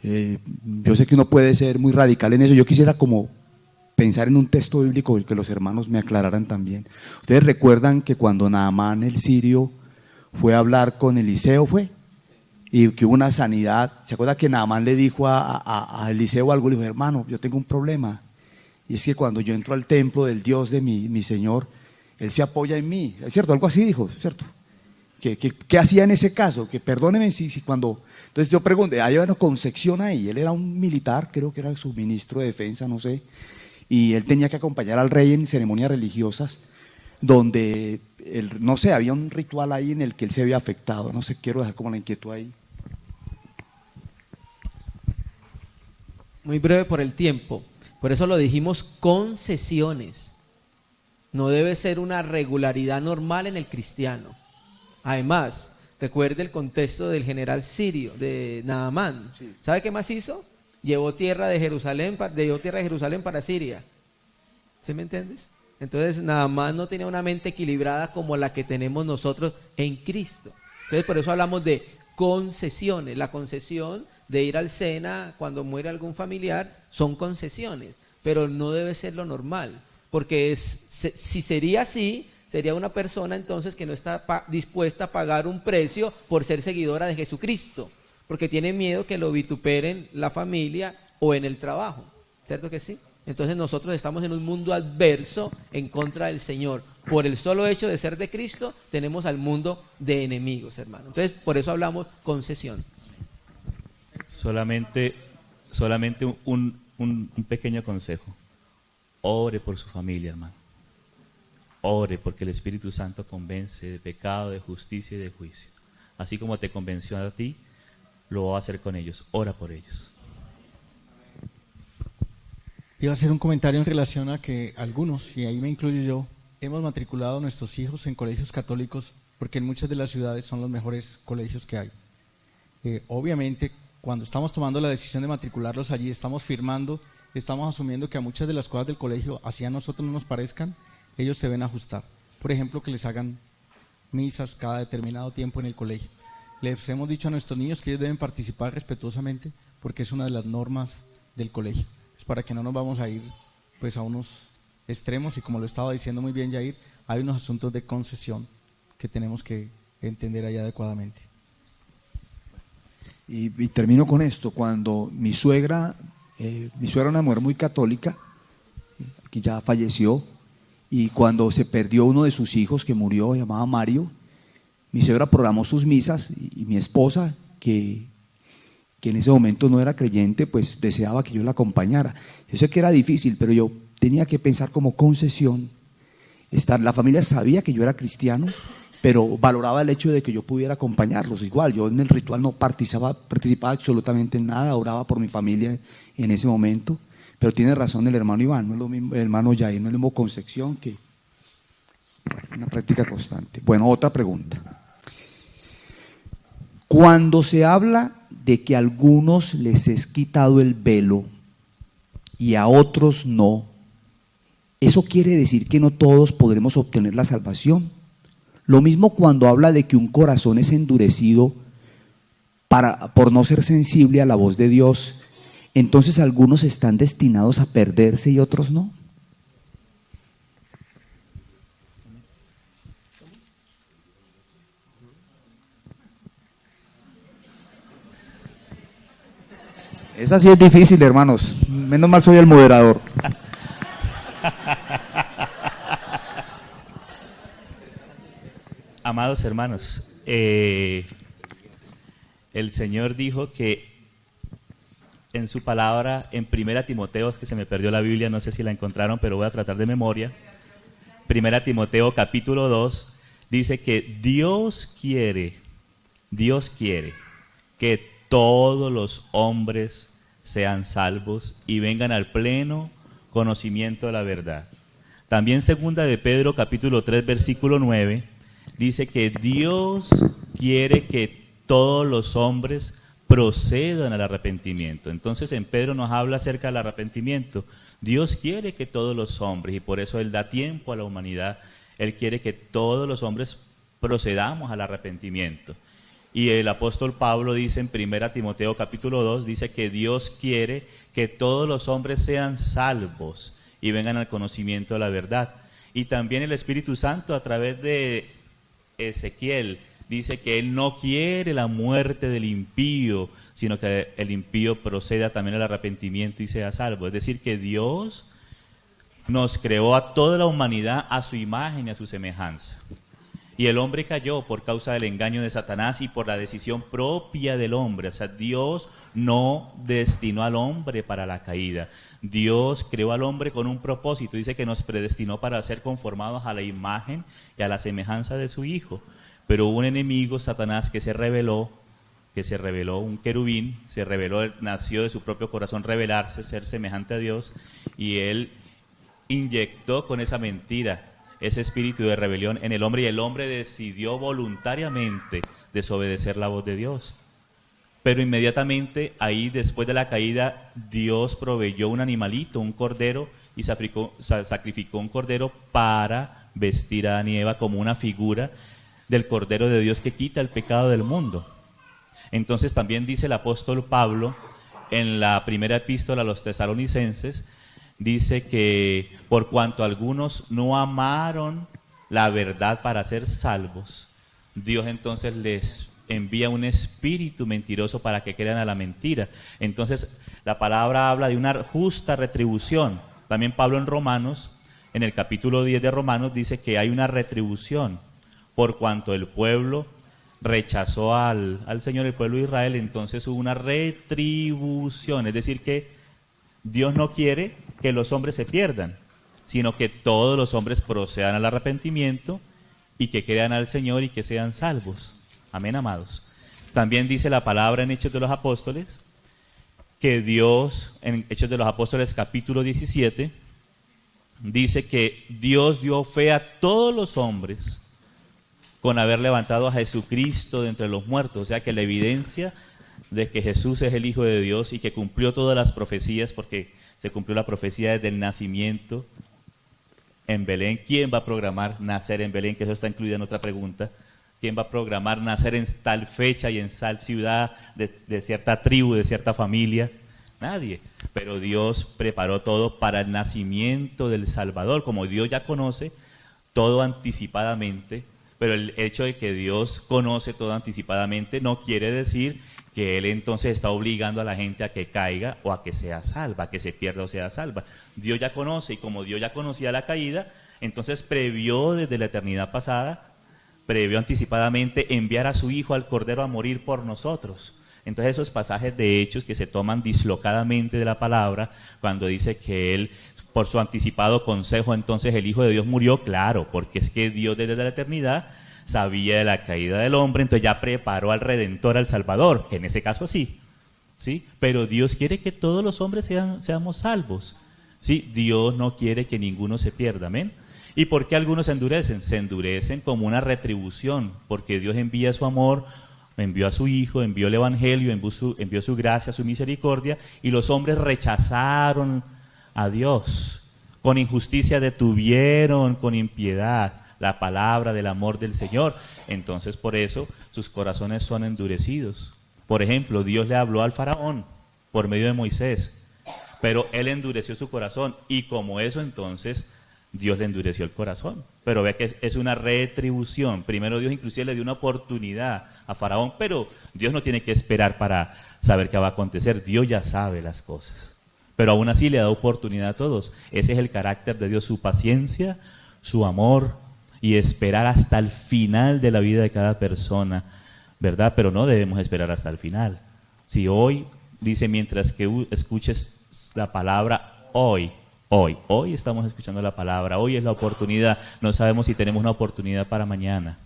Yo sé que uno puede ser muy radical en eso. Yo quisiera como pensar en un texto bíblico que los hermanos me aclararan también. Ustedes recuerdan que cuando Naamán el sirio fue a hablar con Eliseo, y que hubo una sanidad. ¿Se acuerda que Naamán le dijo a Eliseo algo? Le dijo: hermano, yo tengo un problema, y es que cuando yo entro al templo del Dios de mi Señor, Él se apoya en mí, ¿es cierto? Algo así dijo, ¿cierto? ¿Qué hacía en ese caso? Que perdóneme si cuando... Entonces yo pregunté, hay una Concepción ahí, él era un militar, creo que era su ministro de defensa, no sé, y él tenía que acompañar al rey en ceremonias religiosas donde, no sé, había un ritual ahí en el que él se había afectado, no sé, quiero dejar como la inquietud ahí. Muy breve por el tiempo, por eso lo dijimos concesiones. No debe ser una regularidad normal en el cristiano. Además, recuerde el contexto del general sirio, de Naamán. Sí. ¿Sabe qué más hizo? Llevó tierra de Jerusalén para Siria. ¿Sí me entiendes? Entonces, Naamán no tenía una mente equilibrada como la que tenemos nosotros en Cristo. Entonces, por eso hablamos de concesiones. La concesión de ir al SENA cuando muere algún familiar son concesiones, pero no debe ser lo normal, porque si sería así, sería una persona entonces que no está dispuesta a pagar un precio por ser seguidora de Jesucristo, porque tiene miedo que lo vituperen la familia o en el trabajo, ¿cierto que sí? Entonces nosotros estamos en un mundo adverso en contra del Señor. Por el solo hecho de ser de Cristo, tenemos al mundo de enemigos, hermano. Entonces, por eso hablamos concesión. Solamente un pequeño consejo. Ore por su familia, hermano. Ore porque el Espíritu Santo convence de pecado, de justicia y de juicio. Así como te convenció a ti, lo va a hacer con ellos. Ora por ellos. Iba a hacer un comentario en relación a que algunos, y ahí me incluyo yo, hemos matriculado a nuestros hijos en colegios católicos porque en muchas de las ciudades son los mejores colegios que hay. Obviamente, cuando estamos tomando la decisión de matricularlos allí, estamos firmando, estamos asumiendo que a muchas de las cosas del colegio, así a nosotros no nos parezcan, ellos se ven ajustar. Por ejemplo, que les hagan misas cada determinado tiempo en el colegio. Les hemos dicho a nuestros niños que ellos deben participar respetuosamente porque es una de las normas del colegio. Es para que no nos vamos a ir pues a unos extremos y como lo estaba diciendo muy bien Yair, hay unos asuntos de concesión que tenemos que entender allá adecuadamente. Y termino con esto, cuando mi suegra era una mujer muy católica, que ya falleció, y cuando se perdió uno de sus hijos que murió, llamaba Mario, mi suegra programó sus misas y mi esposa, que en ese momento no era creyente, pues deseaba que yo la acompañara. Yo sé que era difícil, pero yo tenía que pensar como concesión. La familia sabía que yo era cristiano, pero valoraba el hecho de que yo pudiera acompañarlos. Igual, yo en el ritual no participaba absolutamente en nada, oraba por mi familia en ese momento, pero tiene razón el hermano Iván, no es lo mismo, el hermano Yair, no es lo mismo Concepción que una práctica constante. Bueno, otra pregunta. Cuando se habla de que a algunos les es quitado el velo y a otros no, ¿eso quiere decir que no todos podremos obtener la salvación? Lo mismo cuando habla de que un corazón es endurecido por no ser sensible a la voz de Dios, entonces algunos están destinados a perderse y otros no. Esa sí es difícil, hermanos. Menos mal soy el moderador. Amados hermanos, el Señor dijo que en su palabra, en 1 Timoteo, que se me perdió la Biblia, no sé si la encontraron, pero voy a tratar de memoria. 1 Timoteo capítulo 2, dice que Dios quiere que todos los hombres sean salvos y vengan al pleno conocimiento de la verdad. También 2 de Pedro capítulo 3 versículo 9 dice que Dios quiere que todos los hombres procedan al arrepentimiento. Entonces en Pedro nos habla acerca del arrepentimiento. Dios quiere que todos los hombres, y por eso Él da tiempo a la humanidad, Él quiere que todos los hombres procedamos al arrepentimiento. Y el apóstol Pablo dice en 1 Timoteo capítulo 2, dice que Dios quiere que todos los hombres sean salvos y vengan al conocimiento de la verdad. Y también el Espíritu Santo a través de Ezequiel dice que Él no quiere la muerte del impío, sino que el impío proceda también al arrepentimiento y sea salvo. Es decir, que Dios nos creó a toda la humanidad a su imagen y a su semejanza. Y el hombre cayó por causa del engaño de Satanás y por la decisión propia del hombre. O sea, Dios no destinó al hombre para la caída. Dios creó al hombre con un propósito. Dice que nos predestinó para ser conformados a la imagen y a la semejanza de su Hijo. Pero hubo un enemigo, Satanás, que se rebeló, un querubín, se rebeló, nació de su propio corazón rebelarse, ser semejante a Dios, y él inyectó con esa mentira ese espíritu de rebelión en el hombre, y el hombre decidió voluntariamente desobedecer la voz de Dios. Pero inmediatamente ahí, después de la caída, Dios proveyó un animalito, un cordero, y sacrificó un cordero para vestir a Adán y Eva como una figura del Cordero de Dios que quita el pecado del mundo. Entonces también dice el apóstol Pablo en la primera epístola a los tesalonicenses, dice que por cuanto algunos no amaron la verdad para ser salvos, Dios entonces les envía un espíritu mentiroso para que crean a la mentira. Entonces la palabra habla de una justa retribución. También Pablo en Romanos, en el capítulo 10 de Romanos, dice que hay una retribución por cuanto el pueblo rechazó al Señor, el pueblo de Israel. Entonces hubo una retribución, es decir que Dios no quiere que los hombres se pierdan, sino que todos los hombres procedan al arrepentimiento y que crean al Señor y que sean salvos. Amén, amados. También dice la palabra en Hechos de los Apóstoles, que Dios, en Hechos de los Apóstoles capítulo 17, dice que Dios dio fe a todos los hombres con haber levantado a Jesucristo de entre los muertos. O sea que la evidencia de que Jesús es el Hijo de Dios y que cumplió todas las profecías, porque se cumplió la profecía desde el nacimiento en Belén. ¿Quién va a programar nacer en Belén? Que eso está incluido en otra pregunta. ¿Quién va a programar nacer en tal fecha y en tal ciudad, de cierta tribu, de cierta familia? Nadie. Pero Dios preparó todo para el nacimiento del Salvador. Como Dios ya conoce todo anticipadamente, pero el hecho de que Dios conoce todo anticipadamente no quiere decir que Él entonces está obligando a la gente a que caiga o a que sea salva, a que se pierda o sea salva. Dios ya conoce, y como Dios ya conocía la caída, entonces previó desde la eternidad pasada, previó anticipadamente enviar a su Hijo, al Cordero, a morir por nosotros. Entonces esos pasajes de Hechos que se toman dislocadamente de la palabra, cuando dice que Él, por su anticipado consejo, entonces el Hijo de Dios murió, claro, porque es que Dios desde la eternidad sabía de la caída del hombre, entonces ya preparó al Redentor, al Salvador, en ese caso sí, ¿sí? Pero Dios quiere que todos los hombres seamos salvos, ¿sí? Dios no quiere que ninguno se pierda, amén. ¿Y por qué algunos se endurecen? Se endurecen como una retribución, porque Dios envía su amor, envió a su Hijo, envió el Evangelio, envió su gracia, su misericordia, y los hombres rechazaron a Dios, con injusticia detuvieron, con impiedad, la palabra del amor del Señor. Entonces por eso sus corazones son endurecidos. Por ejemplo, Dios le habló al faraón por medio de Moisés, pero él endureció su corazón, y como eso entonces Dios le endureció el corazón. Pero ve que es una retribución. Primero Dios inclusive le dio una oportunidad a faraón, pero Dios no tiene que esperar para saber qué va a acontecer. Dios ya sabe las cosas, pero aún así le da oportunidad a todos. Ese es el carácter de Dios, su paciencia, su amor, y esperar hasta el final de la vida de cada persona, ¿verdad? Pero no debemos esperar hasta el final. Si hoy, dice, mientras que escuches la palabra, hoy estamos escuchando la palabra, hoy es la oportunidad. No sabemos si tenemos una oportunidad para mañana.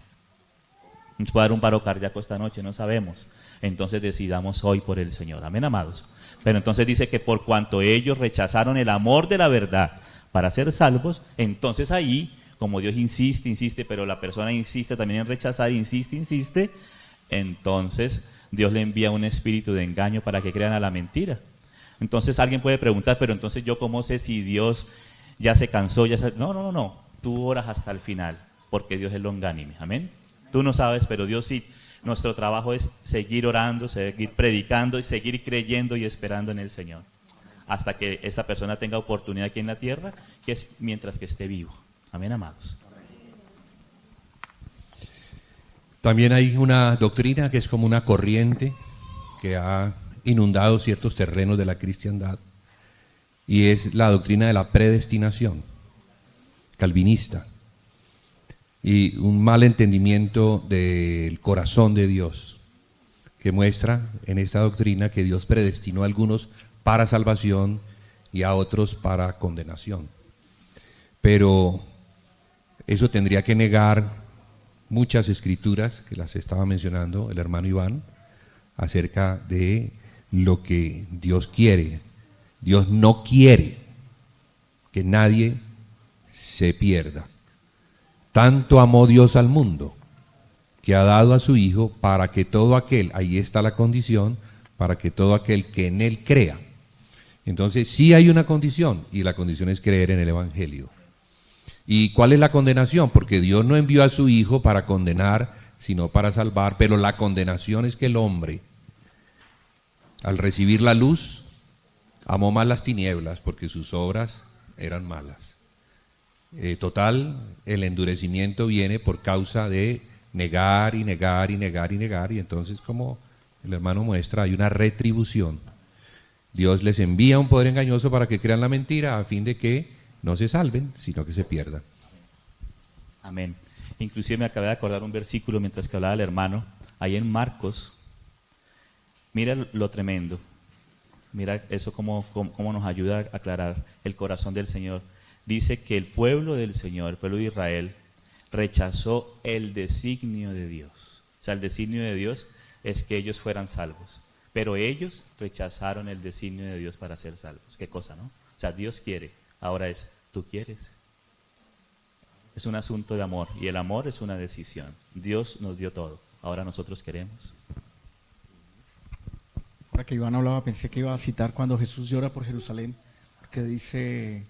Nos puede dar un paro cardíaco esta noche, no sabemos. Entonces decidamos hoy por el Señor. Amén, amados. Pero entonces dice que por cuanto ellos rechazaron el amor de la verdad para ser salvos, entonces ahí, como Dios insiste, pero la persona insiste también en rechazar, insiste, entonces Dios le envía un espíritu de engaño para que crean a la mentira. Entonces alguien puede preguntar, pero entonces yo cómo sé si Dios ya se cansó, No, tú oras hasta el final, porque Dios es longánime, amén. Tú no sabes, pero Dios sí. Nuestro trabajo es seguir orando, seguir predicando y seguir creyendo y esperando en el Señor, hasta que esta persona tenga oportunidad aquí en la tierra, que es mientras que esté vivo. Amén, amados. También hay una doctrina que es como una corriente que ha inundado ciertos terrenos de la cristiandad, y es la doctrina de la predestinación, calvinista. y un mal entendimiento del corazón de Dios, que muestra en esta doctrina que Dios predestinó a algunos para salvación y a otros para condenación. Pero eso tendría que negar muchas escrituras, que las estaba mencionando el hermano Iván, acerca de lo que Dios quiere. Dios no quiere que nadie se pierda. Tanto amó Dios al mundo, que ha dado a su Hijo para que todo aquel, ahí está la condición, para que todo aquel que en Él crea. Entonces sí hay una condición, y la condición es creer en el Evangelio. ¿Y cuál es la condenación? Porque Dios no envió a su Hijo para condenar, sino para salvar, pero la condenación es que el hombre, al recibir la luz, amó más las tinieblas, porque sus obras eran malas. Total, el endurecimiento viene por causa de negar y negar y negar y negar, y entonces, como el hermano muestra, hay una retribución. Dios les envía un poder engañoso para que crean la mentira, a fin de que no se salven, sino que se pierdan. Amén. Inclusive me acabé de acordar un versículo mientras que hablaba el hermano, ahí en Marcos. Mira lo tremendo. Mira eso cómo nos ayuda a aclarar el corazón del Señor. Dice que el pueblo del Señor, el pueblo de Israel, rechazó el designio de Dios. O sea, el designio de Dios es que ellos fueran salvos. Pero ellos rechazaron el designio de Dios para ser salvos. Qué cosa, ¿no? O sea, Dios quiere. Ahora es, ¿tú quieres? Es un asunto de amor. Y el amor es una decisión. Dios nos dio todo. Ahora nosotros queremos. Ahora que Iván hablaba, pensé que iba a citar cuando Jesús llora por Jerusalén, porque dice: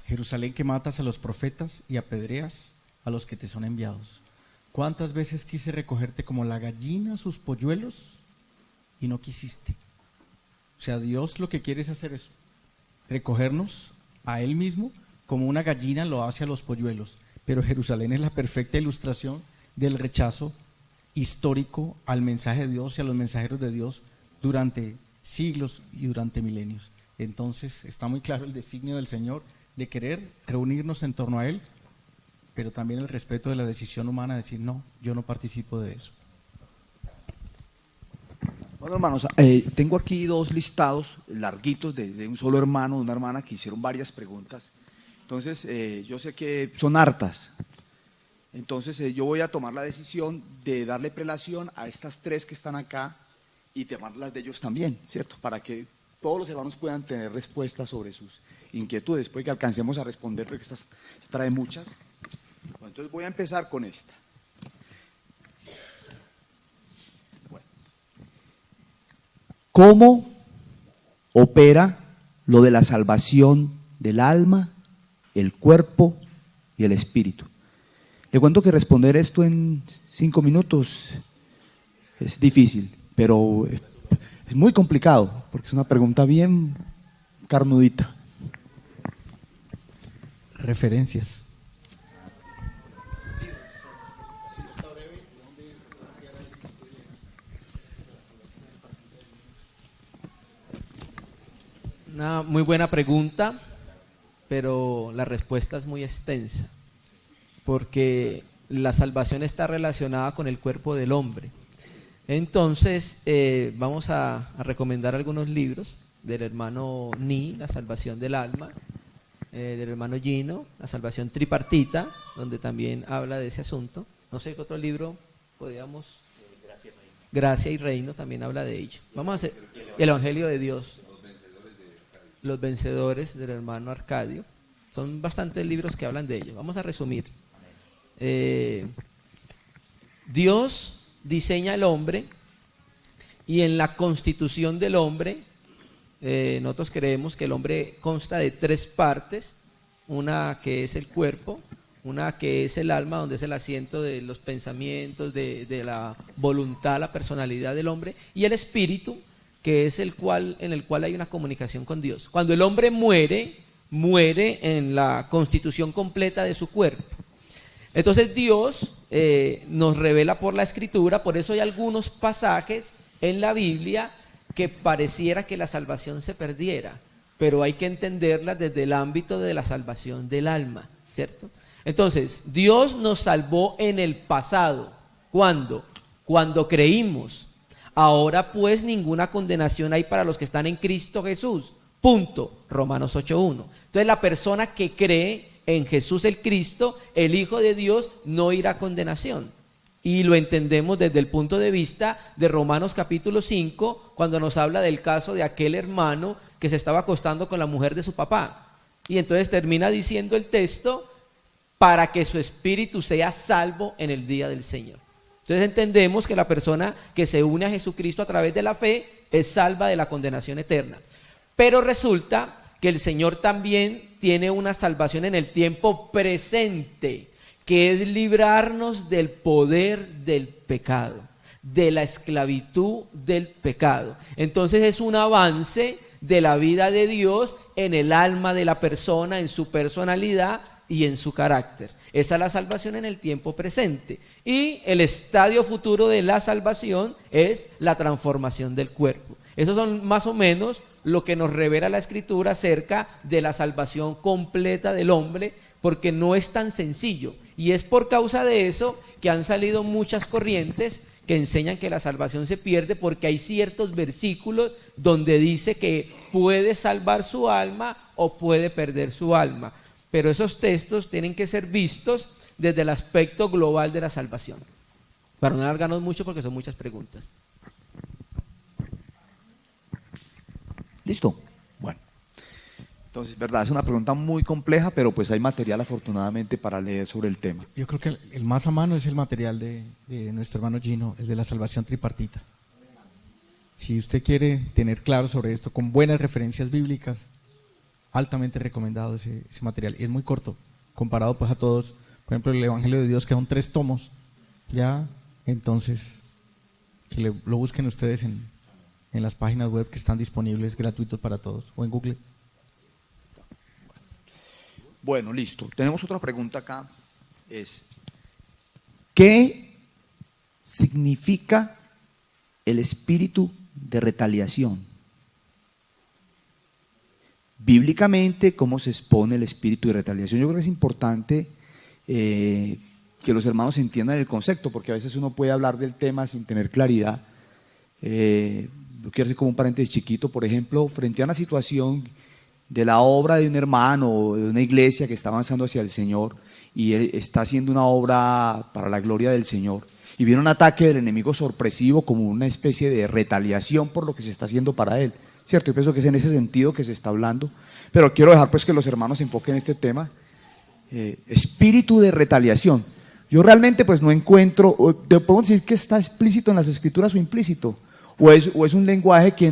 Jerusalén, que matas a los profetas y apedreas a los que te son enviados. ¿Cuántas veces quise recogerte como la gallina sus polluelos y no quisiste? O sea, Dios lo que quiere es hacer eso, recogernos a Él mismo como una gallina lo hace a los polluelos. Pero Jerusalén es la perfecta ilustración del rechazo histórico al mensaje de Dios y a los mensajeros de Dios durante siglos y durante milenios. Entonces está muy claro el designio del Señor de querer reunirnos en torno a Él, pero también el respeto de la decisión humana de decir: no, yo no participo de eso. Bueno, hermanos, tengo aquí dos listados larguitos de un solo hermano, de una hermana que hicieron varias preguntas. Entonces, yo sé que son hartas. Entonces, yo voy a tomar la decisión de darle prelación a estas tres que están acá y tomar las de ellos también, ¿cierto? Para que todos los hermanos puedan tener respuestas sobre sus inquietudes, después que alcancemos a responder, porque estas trae muchas. Bueno, entonces voy a empezar con esta. Bueno. ¿Cómo opera lo de la salvación del alma, el cuerpo y el espíritu? Le cuento que responder esto en 5 minutos es difícil, pero es muy complicado, porque es una pregunta bien carnudita. Referencias. Una muy buena pregunta, pero la respuesta es muy extensa, porque la salvación está relacionada con el cuerpo del hombre. Entonces, vamos a recomendar algunos libros del hermano Ni, La salvación del alma, del hermano Gino, La salvación tripartita, donde también habla de ese asunto. No sé qué otro libro podríamos... Gracia y Reino también habla de ello. Vamos a hacer el Evangelio de Dios. Los vencedores del hermano Arcadio. Son bastantes libros que hablan de ello. Vamos a resumir. Dios diseña al hombre, y en la constitución del hombre, nosotros creemos que el hombre consta de 3 partes: una que es el cuerpo, una que es el alma, donde es el asiento de los pensamientos, de la voluntad, la personalidad del hombre, y el espíritu, que es en el cual hay una comunicación con Dios. Cuando el hombre muere en la constitución completa de su cuerpo. Entonces Dios nos revela por la Escritura, por eso hay algunos pasajes en la Biblia que pareciera que la salvación se perdiera, pero hay que entenderla desde el ámbito de la salvación del alma, ¿cierto? Entonces, Dios nos salvó en el pasado. ¿Cuándo? Cuando creímos. Ahora pues ninguna condenación hay para los que están en Cristo Jesús. Punto. Romanos 8:1. Entonces la persona que cree en Jesús el Cristo, el Hijo de Dios, no irá a condenación. Y lo entendemos desde el punto de vista de Romanos capítulo 5, cuando nos habla del caso de aquel hermano que se estaba acostando con la mujer de su papá. Y entonces termina diciendo el texto, para que su espíritu sea salvo en el día del Señor. Entonces entendemos que la persona que se une a Jesucristo a través de la fe es salva de la condenación eterna. Pero resulta que el Señor también tiene una salvación en el tiempo presente, que es librarnos del poder del pecado, de la esclavitud del pecado. Entonces es un avance de la vida de Dios en el alma de la persona, en su personalidad y en su carácter. Esa es la salvación en el tiempo presente. Y el estadio futuro de la salvación es la transformación del cuerpo. Esos son más o menos lo que nos revela la Escritura acerca de la salvación completa del hombre, porque no es tan sencillo. Y es por causa de eso que han salido muchas corrientes que enseñan que la salvación se pierde, porque hay ciertos versículos donde dice que puede salvar su alma o puede perder su alma. Pero esos textos tienen que ser vistos desde el aspecto global de la salvación. Para no alargarnos mucho porque son muchas preguntas. ¿Listo? Bueno. Entonces, verdad, es una pregunta muy compleja, pero pues hay material afortunadamente para leer sobre el tema. Yo creo que el más a mano es el material de nuestro hermano Gino, el de la salvación tripartita. Si usted quiere tener claro sobre esto, con buenas referencias bíblicas, altamente recomendado ese material. Y es muy corto, comparado pues a todos. Por ejemplo, el Evangelio de Dios, que son 3 tomos. Ya, entonces, que lo busquen ustedes en las páginas web que están disponibles, gratuitos para todos, o en Google. Bueno, listo. Tenemos otra pregunta acá. ¿Qué significa el espíritu de retaliación? Bíblicamente, ¿cómo se expone el espíritu de retaliación? Yo creo que es importante que los hermanos entiendan el concepto, porque a veces uno puede hablar del tema sin tener claridad. Yo quiero hacer como un paréntesis chiquito, por ejemplo, frente a una situación de la obra de un hermano o de una iglesia que está avanzando hacia el Señor y él está haciendo una obra para la gloria del Señor, y viene un ataque del enemigo sorpresivo como una especie de retaliación por lo que se está haciendo para él, ¿cierto? Yo pienso que es en ese sentido que se está hablando, pero quiero dejar pues que los hermanos se enfoquen en este tema. Espíritu de retaliación. Yo realmente pues no encuentro, podemos decir que está explícito en las Escrituras o implícito, o es un lenguaje que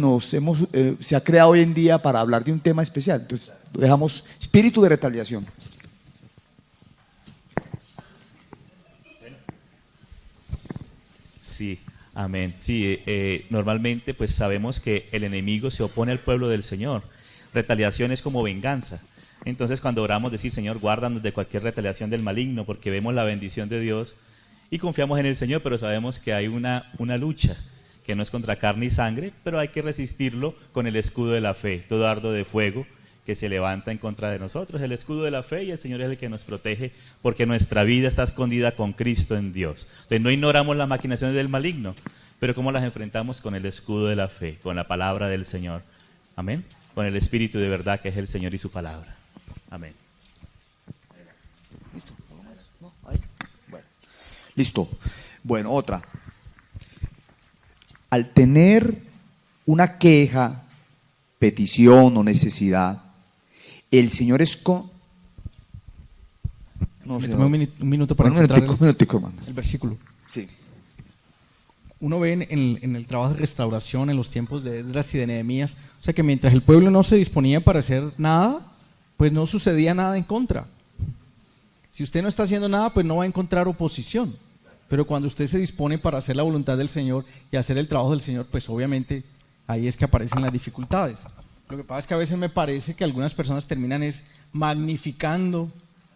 se ha creado hoy en día para hablar de un tema especial. Entonces dejamos espíritu de retaliación. Sí, amén. Sí, normalmente pues sabemos que el enemigo se opone al pueblo del Señor. Retaliación es como venganza. Entonces cuando oramos decir, Señor, guárdanos de cualquier retaliación del maligno, porque vemos la bendición de Dios y confiamos en el Señor, pero sabemos que hay una lucha, que no es contra carne y sangre, pero hay que resistirlo con el escudo de la fe, todo dardo de fuego que se levanta en contra de nosotros, el escudo de la fe, y el Señor es el que nos protege, porque nuestra vida está escondida con Cristo en Dios. Entonces no ignoramos las maquinaciones del maligno, pero ¿cómo las enfrentamos? Con el escudo de la fe, con la palabra del Señor. Amén. Con el Espíritu de verdad que es el Señor y su palabra. Amén. ¿Listo? ¿No? Ahí. Bueno. Listo. Bueno, otra. Al tener una queja, petición o necesidad, el Señor es No, me tomé un minuto para encontrar el versículo. Sí. Uno ve en el trabajo de restauración, en los tiempos de Esdras y de Nehemías, o sea que mientras el pueblo no se disponía para hacer nada, pues no sucedía nada en contra. Si usted no está haciendo nada, pues no va a encontrar oposición. Pero cuando usted se dispone para hacer la voluntad del Señor y hacer el trabajo del Señor, pues obviamente ahí es que aparecen las dificultades. Lo que pasa es que a veces me parece que algunas personas terminan magnificando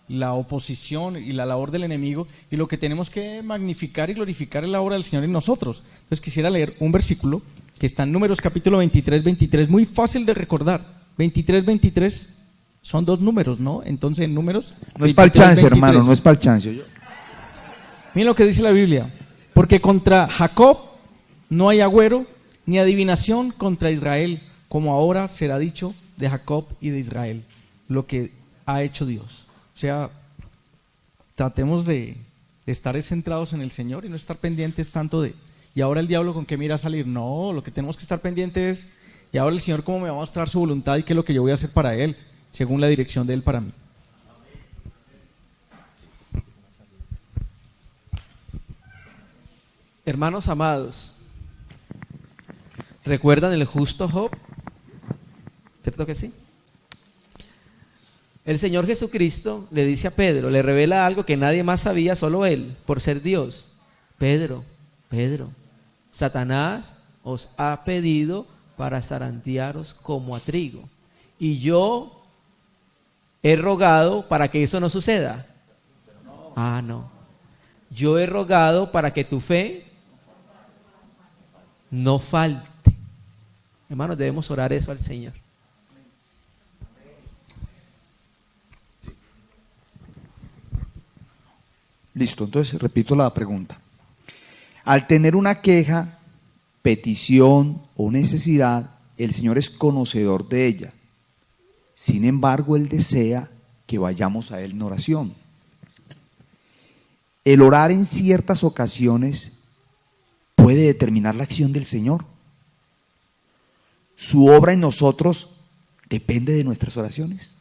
la oposición y la labor del enemigo, y lo que tenemos que magnificar y glorificar es la obra del Señor en nosotros. Entonces quisiera leer un versículo que está en Números capítulo 23, muy fácil de recordar. 23, son 2 números, ¿no? Entonces en números... No es para el 23, chance, hermano, 23. no es para el chance. Miren lo que dice la Biblia. Porque contra Jacob no hay agüero, ni adivinación contra Israel, como ahora será dicho de Jacob y de Israel, lo que ha hecho Dios. O sea, tratemos de estar centrados en el Señor y no estar pendientes tanto de, y ahora el diablo con qué mira a salir. No, lo que tenemos que estar pendientes es, y ahora el Señor cómo me va a mostrar su voluntad y qué es lo que yo voy a hacer para Él, según la dirección de Él para mí. Hermanos amados, ¿recuerdan el justo Job? ¿Cierto que sí? El Señor Jesucristo le dice a Pedro, le revela algo que nadie más sabía, solo Él, por ser Dios. Pedro, Satanás os ha pedido para zarandearos como a trigo. Y yo he rogado para que eso no suceda. Ah, no. Yo he rogado para que tu fe no falte. Hermanos, debemos orar eso al Señor. Listo, entonces repito la pregunta. Al tener una queja, petición o necesidad, el Señor es conocedor de ella. Sin embargo, Él desea que vayamos a Él en oración. El orar en ciertas ocasiones puede determinar la acción del Señor. Su obra en nosotros depende de nuestras oraciones.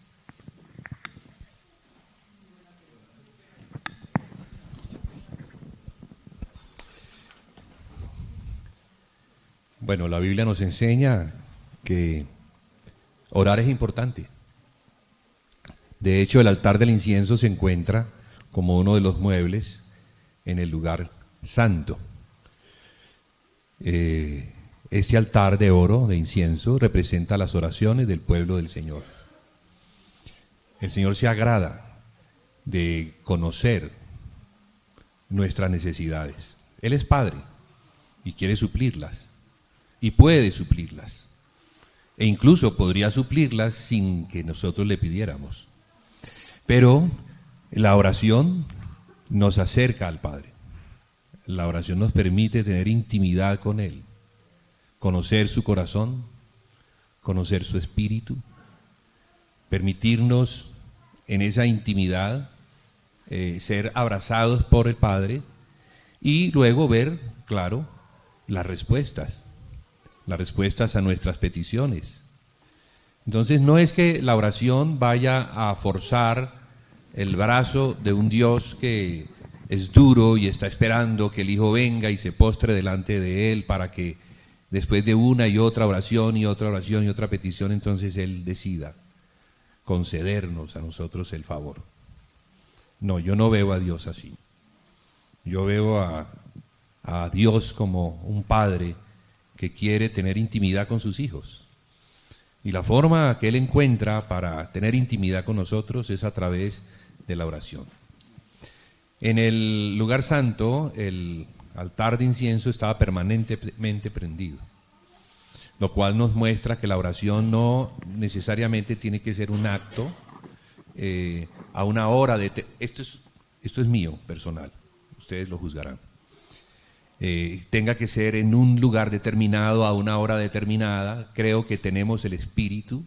Bueno, la Biblia nos enseña que orar es importante. De hecho, el altar del incienso se encuentra como uno de los muebles en el lugar santo. Este altar de oro, de incienso, representa las oraciones del pueblo del Señor. El Señor se agrada de conocer nuestras necesidades. Él es Padre y quiere suplirlas. Y puede suplirlas. E incluso podría suplirlas sin que nosotros le pidiéramos. Pero la oración nos acerca al Padre. La oración nos permite tener intimidad con Él, conocer su corazón, conocer su espíritu, permitirnos en esa intimidad ser abrazados por el Padre y luego ver, claro, las respuestas a nuestras peticiones. Entonces no es que la oración vaya a forzar el brazo de un Dios que es duro y está esperando que el Hijo venga y se postre delante de Él para que después de una y otra oración y otra oración y otra petición, entonces Él decida concedernos a nosotros el favor. No, yo no veo a Dios así. Yo veo a Dios como un Padre que quiere tener intimidad con sus hijos. Y la forma que Él encuentra para tener intimidad con nosotros es a través de la oración. En el lugar santo, el altar de incienso estaba permanentemente prendido, lo cual nos muestra que la oración no necesariamente tiene que ser un acto a una hora de... Esto es mío, personal, ustedes lo juzgarán. Tenga que ser en un lugar determinado, a una hora determinada. Creo que tenemos el espíritu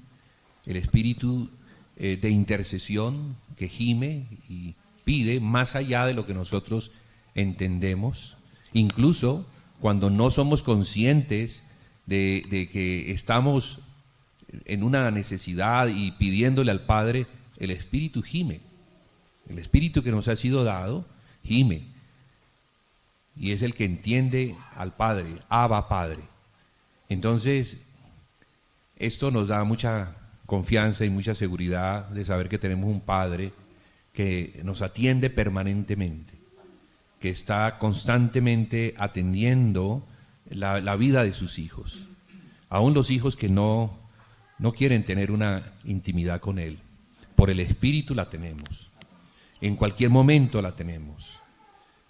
de intercesión que gime y pide más allá de lo que nosotros entendemos, incluso cuando no somos conscientes de que estamos en una necesidad y pidiéndole al Padre. El espíritu gime, el espíritu que nos ha sido dado gime. Y es el que entiende al Padre, Abba Padre. Entonces, esto nos da mucha confianza y mucha seguridad de saber que tenemos un Padre que nos atiende permanentemente, que está constantemente atendiendo la vida de sus hijos. Aún los hijos que no quieren tener una intimidad con Él, por el Espíritu la tenemos. En cualquier momento la tenemos.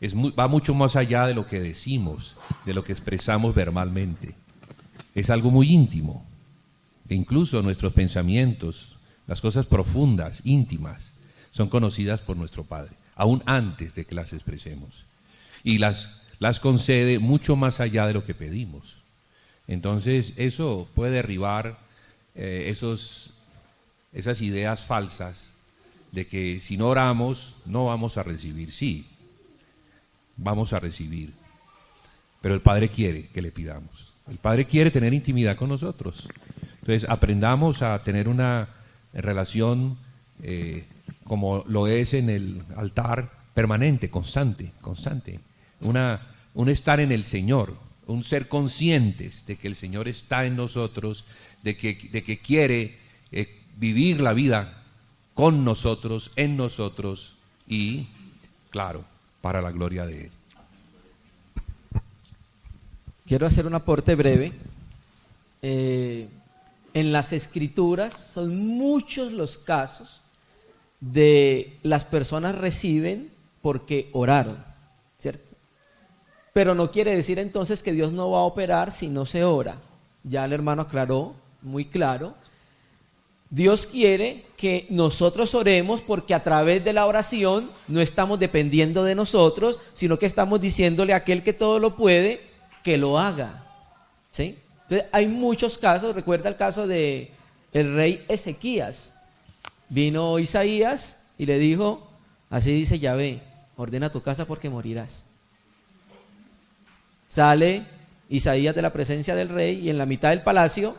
Va mucho más allá de lo que decimos, de lo que expresamos verbalmente. Es algo muy íntimo. E incluso nuestros pensamientos, las cosas profundas, íntimas, son conocidas por nuestro Padre, aún antes de que las expresemos. Y las concede mucho más allá de lo que pedimos. Entonces, eso puede derribar esas ideas falsas de que si no oramos, no vamos a recibir. Sí, vamos a recibir. Pero el Padre quiere que le pidamos. El Padre quiere tener intimidad con nosotros. Entonces, aprendamos a tener una relación como lo es en el altar, permanente, constante. Un estar en el Señor, un ser conscientes de que el Señor está en nosotros, de que quiere vivir la vida con nosotros, en nosotros y, claro, para la gloria de Él. Quiero hacer un aporte breve. En las Escrituras son muchos los casos de las personas reciben porque oraron, ¿cierto? Pero no quiere decir entonces que Dios no va a operar si no se ora. Ya el hermano aclaró muy claro. Dios quiere que nosotros oremos porque a través de la oración no estamos dependiendo de nosotros, sino que estamos diciéndole a aquel que todo lo puede que lo haga, ¿sí? Entonces hay muchos casos. Recuerda el caso de el rey Ezequías. Vino Isaías y le dijo, así dice Yahvé, ordena tu casa porque morirás. Sale Isaías de la presencia del rey y en la mitad del palacio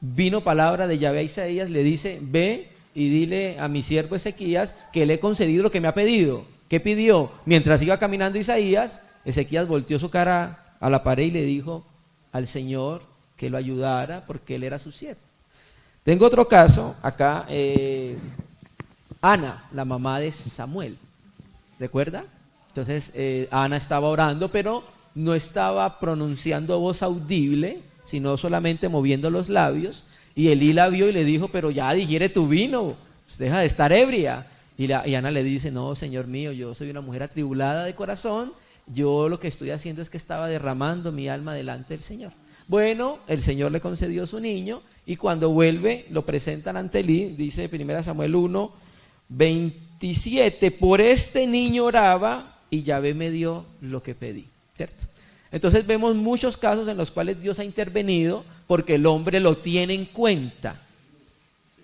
vino palabra de Yahvé a Isaías, le dice, ve y dile a mi siervo Ezequías que le he concedido lo que me ha pedido. ¿Qué pidió? Mientras iba caminando Isaías, Ezequías volteó su cara a la pared y le dijo al Señor que lo ayudara porque él era su siervo. Tengo otro caso acá, Ana, la mamá de Samuel, ¿recuerda? Entonces Ana estaba orando, pero no estaba pronunciando voz audible, sino solamente moviendo los labios, y Elí la vio y le dijo, pero ya digiere tu vino, deja de estar ebria. Y Ana le dice, no, Señor mío, yo soy una mujer atribulada de corazón, yo lo que estoy haciendo es que estaba derramando mi alma delante del Señor. Bueno, el Señor le concedió su niño, y cuando vuelve, lo presentan ante Elí, dice 1 Samuel 1, 27, por este niño oraba, y Yahvé me dio lo que pedí, ¿cierto? Entonces vemos muchos casos en los cuales Dios ha intervenido porque el hombre lo tiene en cuenta,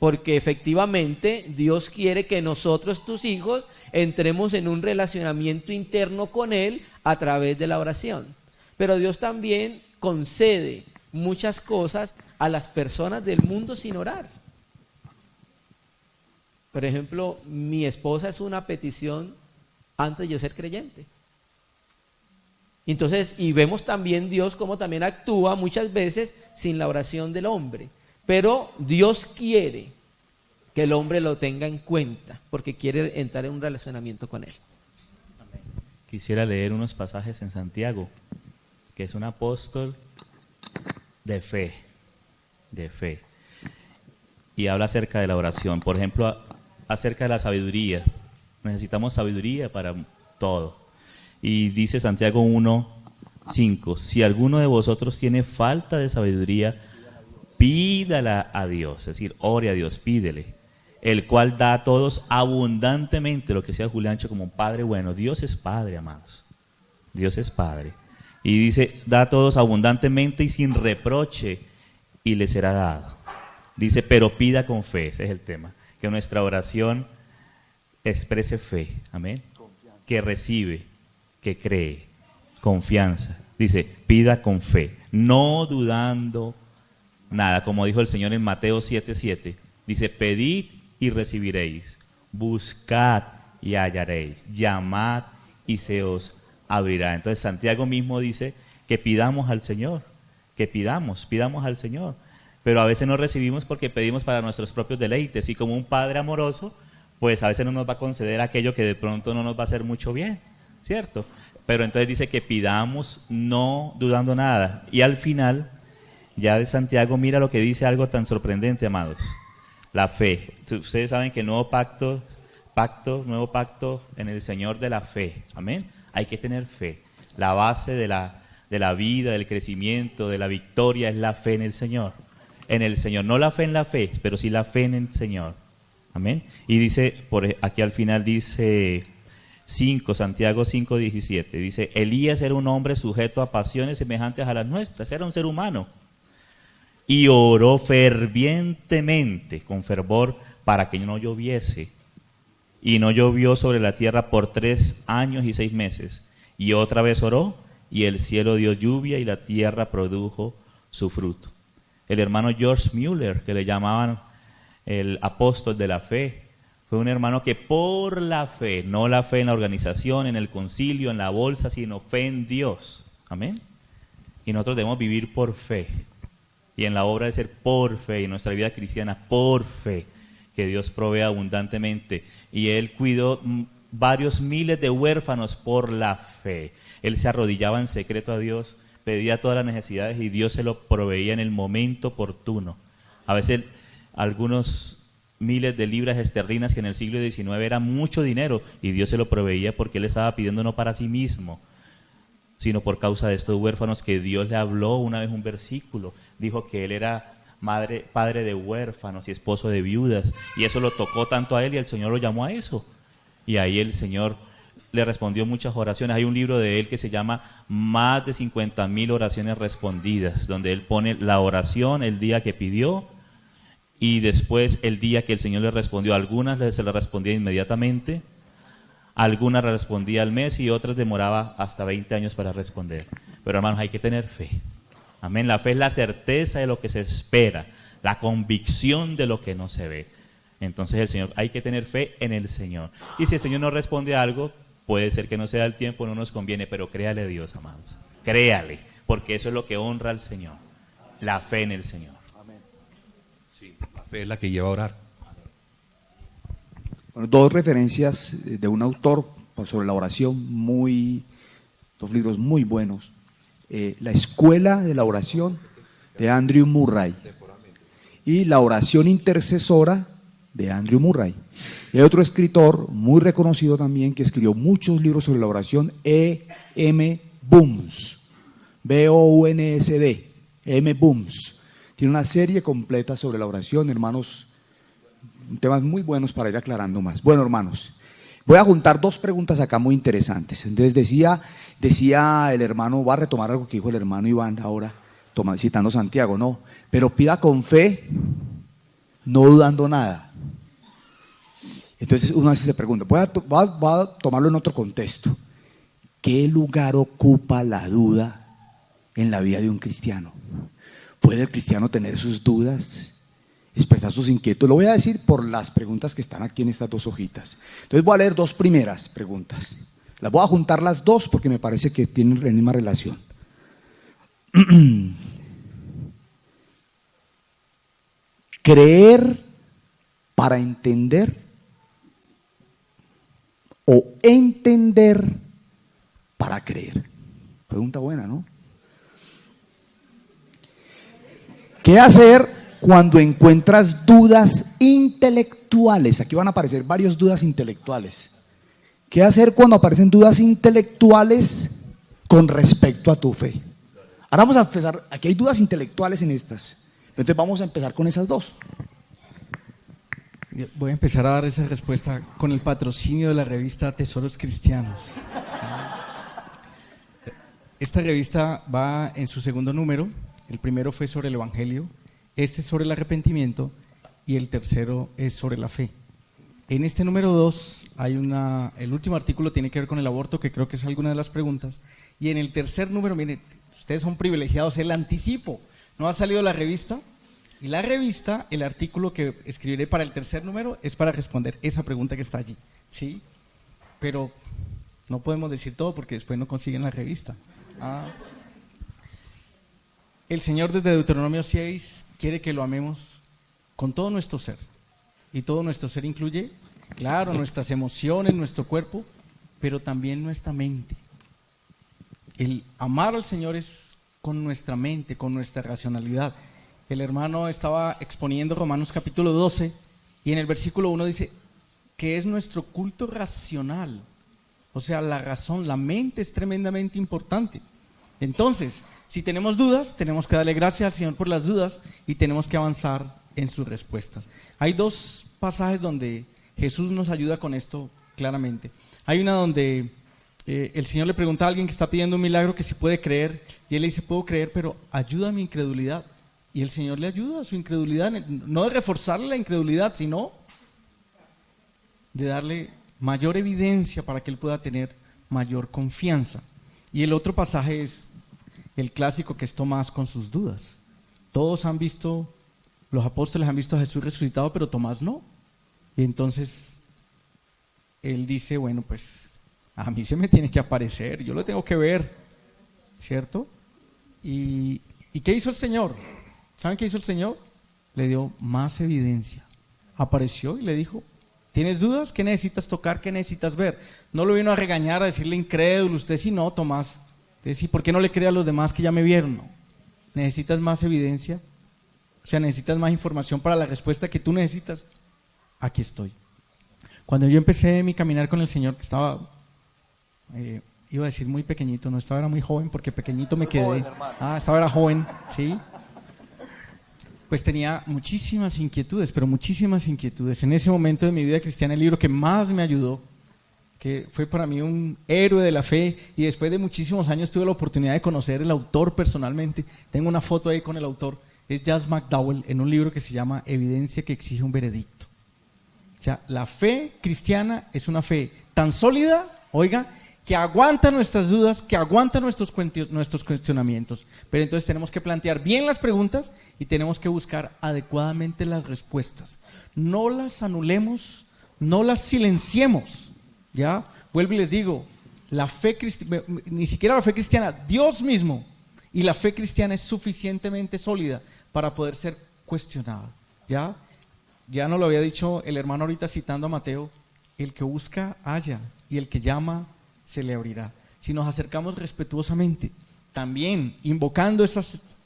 porque efectivamente Dios quiere que nosotros, tus hijos, entremos en un relacionamiento interno con Él a través de la oración. Pero Dios también concede muchas cosas a las personas del mundo sin orar. Por ejemplo, mi esposa es una petición antes de yo ser creyente. Entonces, y vemos también Dios como también actúa muchas veces sin la oración del hombre. Pero Dios quiere que el hombre lo tenga en cuenta, porque quiere entrar en un relacionamiento con Él. Quisiera leer unos pasajes en Santiago, que es un apóstol de fe, y habla acerca de la oración. Por ejemplo, acerca de la sabiduría. Necesitamos sabiduría para todo. Y dice Santiago 1:5, si alguno de vosotros tiene falta de sabiduría, pídala a Dios, es decir, ore a Dios, pídele, el cual da a todos abundantemente, lo que sea Juliancho como un Padre bueno. Dios es Padre, amados, Dios es Padre. Y dice, da a todos abundantemente y sin reproche, y le será dado. Dice, pero pida con fe, ese es el tema, que nuestra oración exprese fe, amén, que recibe, que cree, confianza. Dice, pida con fe, no dudando nada, como dijo el Señor en Mateo 7:7. Dice, pedid y recibiréis, buscad y hallaréis, llamad y se os abrirá. Entonces Santiago mismo dice que pidamos al Señor, que pidamos al Señor, pero a veces no recibimos porque pedimos para nuestros propios deleites, y como un Padre amoroso, pues a veces no nos va a conceder aquello que de pronto no nos va a hacer mucho bien, ¿cierto? Pero entonces dice que pidamos no dudando nada. Y al final, ya de Santiago, mira lo que dice, algo tan sorprendente, amados. La fe. Ustedes saben que el nuevo pacto en el Señor de la fe. Amén. Hay que tener fe. La base de la vida, del crecimiento, de la victoria es la fe en el Señor. En el Señor. No la fe en la fe, pero sí la fe en el Señor. Amén. Y dice, aquí al final dice 5, Santiago 5:17, dice, Elías era un hombre sujeto a pasiones semejantes a las nuestras, era un ser humano. Y oró fervientemente, con fervor, para que no lloviese. Y no llovió sobre la tierra por 3 años y 6 meses. Y otra vez oró, y el cielo dio lluvia, y la tierra produjo su fruto. El hermano George Mueller, que le llamaban el apóstol de la fe, fue un hermano que por la fe, no la fe en la organización, en el concilio, en la bolsa, sino fe en Dios. Amén. Y nosotros debemos vivir por fe. Y en la obra de ser por fe, y en nuestra vida cristiana por fe, que Dios provee abundantemente. Y Él cuidó varios miles de huérfanos por la fe. Él se arrodillaba en secreto a Dios, pedía todas las necesidades y Dios se lo proveía en el momento oportuno. A veces algunos miles de libras esterlinas que en el siglo XIX era mucho dinero y Dios se lo proveía porque Él estaba pidiendo no para sí mismo, sino por causa de estos huérfanos que Dios le habló una vez un versículo. Dijo que Él era padre de huérfanos y esposo de viudas, y eso lo tocó tanto a Él y el Señor lo llamó a eso. Y ahí el Señor le respondió muchas oraciones. Hay un libro de Él que se llama Más de 50,000 oraciones respondidas, donde Él pone la oración el día que pidió y después el día que el Señor le respondió. Algunas se le respondía inmediatamente, algunas le respondía al mes y otras demoraba hasta 20 años para responder. Pero hermanos, hay que tener fe. Amén. La fe es la certeza de lo que se espera, la convicción de lo que no se ve. Entonces el Señor, hay que tener fe en el Señor. Y si el Señor no responde a algo, puede ser que no sea el tiempo, no nos conviene, pero créale a Dios, amados. Créale, porque eso es lo que honra al Señor. La fe en el Señor. Sí, la fe es la que lleva a orar. Bueno, 2 referencias de un autor sobre la oración, 2 libros muy buenos. La escuela de la oración de Andrew Murray y la oración intercesora de Andrew Murray. Y hay otro escritor muy reconocido también que escribió muchos libros sobre la oración, E.M. Bounds, B-O-U-N-S-D, M. Bounds. Tiene una serie completa sobre la oración, hermanos, temas muy buenos para ir aclarando más. Bueno, hermanos, voy a juntar 2 preguntas acá muy interesantes. Entonces decía el hermano, va a retomar algo que dijo el hermano Iván ahora, citando Santiago, no, pero pida con fe, no dudando nada. Entonces uno a veces se pregunta, voy a tomarlo en otro contexto. ¿Qué lugar ocupa la duda en la vida de un cristiano? ¿Puede el cristiano tener sus dudas, expresar sus inquietudes? Lo voy a decir por las preguntas que están aquí en estas 2 hojitas. Entonces voy a leer 2 primeras preguntas. Las voy a juntar las 2 porque me parece que tienen la misma relación. ¿Creer para entender o entender para creer? Pregunta buena, ¿no? ¿Qué hacer cuando encuentras dudas intelectuales? Aquí van a aparecer varias dudas intelectuales. ¿Qué hacer cuando aparecen dudas intelectuales con respecto a tu fe? Ahora vamos a empezar, aquí hay dudas intelectuales en estas. Entonces vamos a empezar con esas 2. Voy a empezar a dar esa respuesta con el patrocinio de la revista Tesoros Cristianos. Esta revista va en su 2º número. El primero fue sobre el Evangelio, este es sobre el arrepentimiento y el tercero es sobre la fe. En este número 2 hay el último artículo tiene que ver con el aborto, que creo que es alguna de las preguntas, y en el tercer número, miren, ustedes son privilegiados, el anticipo, no ha salido la revista, y la revista, el artículo que escribiré para el tercer número es para responder esa pregunta que está allí, ¿sí? Pero no podemos decir todo porque después no consiguen la revista. El Señor desde Deuteronomio 6 quiere que lo amemos con todo nuestro ser. Y todo nuestro ser incluye, claro, nuestras emociones, nuestro cuerpo, pero también nuestra mente. El amar al Señor es con nuestra mente, con nuestra racionalidad. El hermano estaba exponiendo Romanos capítulo 12 y en el versículo 1 dice que es nuestro culto racional. O sea, la razón, la mente es tremendamente importante. Entonces, si tenemos dudas, tenemos que darle gracias al Señor por las dudas y tenemos que avanzar en sus respuestas. Hay 2 pasajes donde Jesús nos ayuda con esto claramente. Hay una donde el Señor le pregunta a alguien que está pidiendo un milagro que si puede creer, y él le dice, puedo creer, pero ayuda a mi incredulidad. Y el Señor le ayuda a su incredulidad, no de reforzarle la incredulidad, sino de darle mayor evidencia para que él pueda tener mayor confianza. Y el otro pasaje es el clásico, que es Tomás con sus dudas. Todos han visto, los apóstoles han visto a Jesús resucitado, pero Tomás no. Y entonces él dice, bueno, pues a mí se me tiene que aparecer, yo lo tengo que ver, ¿cierto? ¿Y qué hizo el Señor? ¿Saben qué hizo el Señor? Le dio más evidencia. Apareció y le dijo, ¿tienes dudas? ¿Qué necesitas tocar? ¿Qué necesitas ver? No lo vino a regañar, a decirle incrédulo, usted sí, no, Tomás. Usted sí, ¿por qué no le cree a los demás que ya me vieron? No. ¿Necesitas más evidencia? O sea, ¿necesitas más información para la respuesta que tú necesitas? Aquí estoy. Cuando yo empecé mi caminar con el Señor, estaba, iba a decir muy pequeñito, no estaba, era muy joven, porque pequeñito me quedé. Joven, hermano. Era joven, ¿sí? Pues tenía muchísimas inquietudes, pero muchísimas inquietudes. En ese momento de mi vida cristiana, el libro que más me ayudó, que fue para mí un héroe de la fe, y después de muchísimos años tuve la oportunidad de conocer el autor personalmente, tengo una foto ahí con el autor, es Jas McDowell, en un libro que se llama Evidencia que exige un veredicto. O sea, la fe cristiana es una fe tan sólida, oiga, que aguanta nuestras dudas, que aguanta nuestros cuestionamientos. Pero entonces tenemos que plantear bien las preguntas y tenemos que buscar adecuadamente las respuestas. No las anulemos, no las silenciemos. ¿Ya? Vuelvo y les digo, la fe ni siquiera la fe cristiana, Dios mismo y la fe cristiana es suficientemente sólida para poder ser cuestionada. ¿Ya? Ya nos lo había dicho el hermano ahorita citando a Mateo, el que busca halla y el que llama se le abrirá. Si nos acercamos respetuosamente, también invocando esa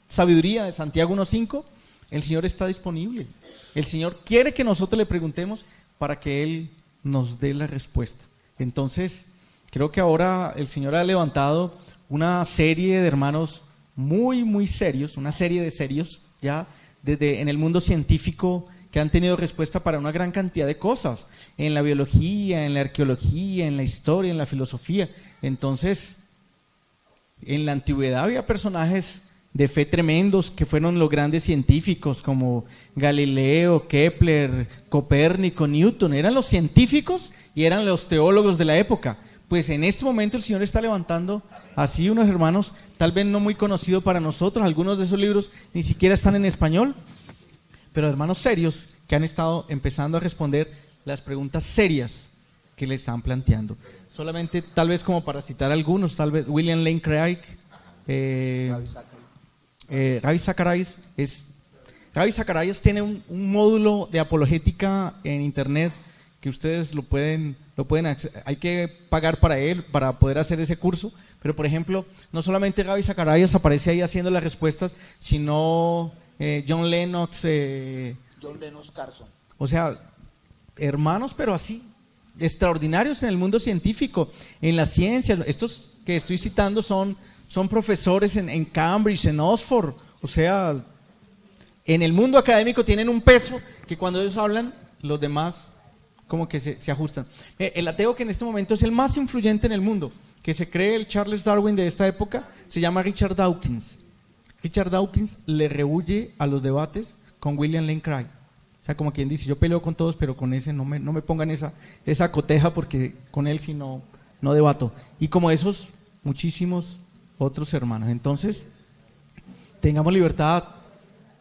sabiduría de Santiago 1:5, el Señor está disponible. El Señor quiere que nosotros le preguntemos para que Él nos dé la respuesta. Entonces, creo que ahora el Señor ha levantado una serie de hermanos muy, muy serios, una serie de serios, ya, desde en el mundo científico, que han tenido respuesta para una gran cantidad de cosas, en la biología, en la arqueología, en la historia, en la filosofía. Entonces, en la antigüedad había personajes de fe tremendos que fueron los grandes científicos como Galileo, Kepler, Copérnico, Newton. Eran los científicos y eran los teólogos de la época. Pues en este momento el Señor está levantando así unos hermanos, tal vez no muy conocidos para nosotros, algunos de esos libros ni siquiera están en español, pero hermanos serios que han estado empezando a responder las preguntas serias que le están planteando. Solamente tal vez como para citar algunos, tal vez William Lane Craig, Ravi Zacharias tiene un módulo de apologética en internet que ustedes lo pueden hay que pagar para él para poder hacer ese curso, pero por ejemplo, no solamente Ravi Zacharias aparece ahí haciendo las respuestas, sino John Lennox Carson. O sea, hermanos, pero así, extraordinarios en el mundo científico, en las ciencias. Estos que estoy citando son profesores en Cambridge, en Oxford. O sea, en el mundo académico tienen un peso que cuando ellos hablan, los demás como que se ajustan. El ateo que en este momento es el más influyente en el mundo, que se cree el Charles Darwin de esta época, se llama Richard Dawkins. Richard Dawkins le rehuye a los debates con William Lane Craig. O sea, como quien dice, yo peleo con todos, pero con ese no me pongan esa coteja porque con él sí no debato. Y como esos, muchísimos otros hermanos. Entonces, tengamos libertad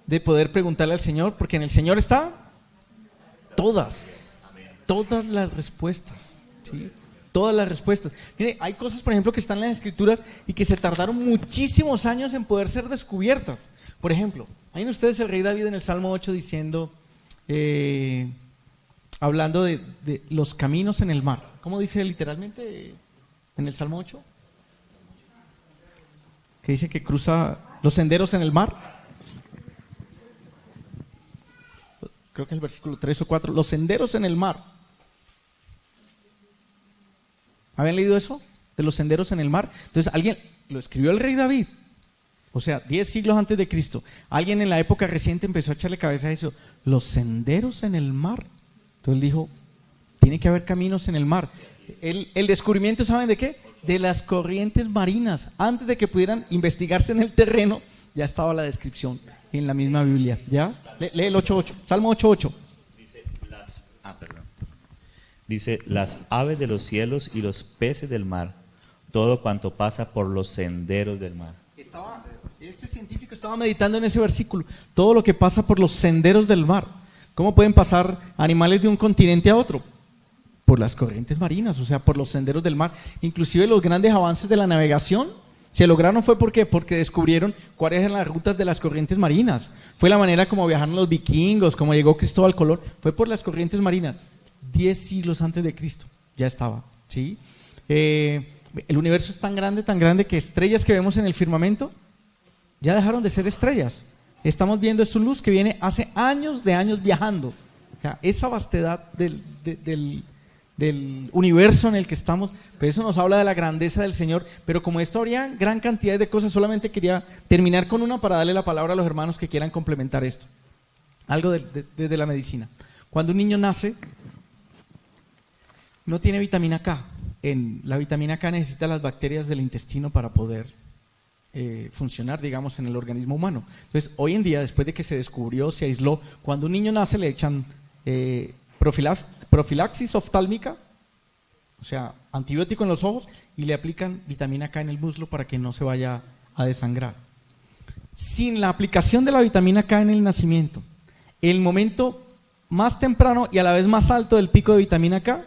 de poder preguntarle al Señor, porque en el Señor está todas las respuestas, ¿sí? Todas las respuestas. Mire, hay cosas, por ejemplo, que están en las Escrituras y que se tardaron muchísimos años en poder ser descubiertas. Por ejemplo, hay ustedes el rey David en el Salmo 8 diciendo, hablando de los caminos en el mar. ¿Cómo dice literalmente en el Salmo 8? Que dice que cruza los senderos en el mar. Creo que es el versículo 3 o 4. Los senderos en el mar. ¿Habían leído eso? De los senderos en el mar. Entonces, alguien lo escribió el rey David. O sea, 10 siglos antes de Cristo. Alguien en la época reciente empezó a echarle cabeza a eso. Los senderos en el mar. Entonces él dijo, tiene que haber caminos en el mar. El descubrimiento, ¿saben de qué? De las corrientes marinas. Antes de que pudieran investigarse en el terreno, ya estaba la descripción en la misma Biblia. ¿Ya? Lee el 8.8, Salmo 8.8. Dice, las aves de los cielos y los peces del mar, todo cuanto pasa por los senderos del mar. Este científico estaba meditando en ese versículo, todo lo que pasa por los senderos del mar. ¿Cómo pueden pasar animales de un continente a otro? Por las corrientes marinas, o sea, por los senderos del mar. Inclusive los grandes avances de la navegación se lograron fue porque descubrieron cuáles eran las rutas de las corrientes marinas. Fue la manera como viajaron los vikingos, como llegó Cristóbal Colón, fue por las corrientes marinas. 10 siglos antes de Cristo ya estaba, ¿sí? El universo es tan grande que estrellas que vemos en el firmamento ya dejaron de ser estrellas. Estamos viendo su luz que viene hace años de años viajando. O sea, esa vastedad del universo en el que estamos, pues eso nos habla de la grandeza del Señor. Pero como esto habría gran cantidad de cosas, solamente quería terminar con una para darle la palabra a los hermanos que quieran complementar esto. Algo desde la medicina. Cuando un niño nace, no tiene vitamina K. La vitamina K necesita las bacterias del intestino para poder funcionar, digamos, en el organismo humano. Entonces, hoy en día, después de que se descubrió, se aisló, cuando un niño nace le echan profilaxis oftálmica, o sea, antibiótico en los ojos, y le aplican vitamina K en el muslo para que no se vaya a desangrar. Sin la aplicación de la vitamina K en el nacimiento, el momento más temprano y a la vez más alto del pico de vitamina K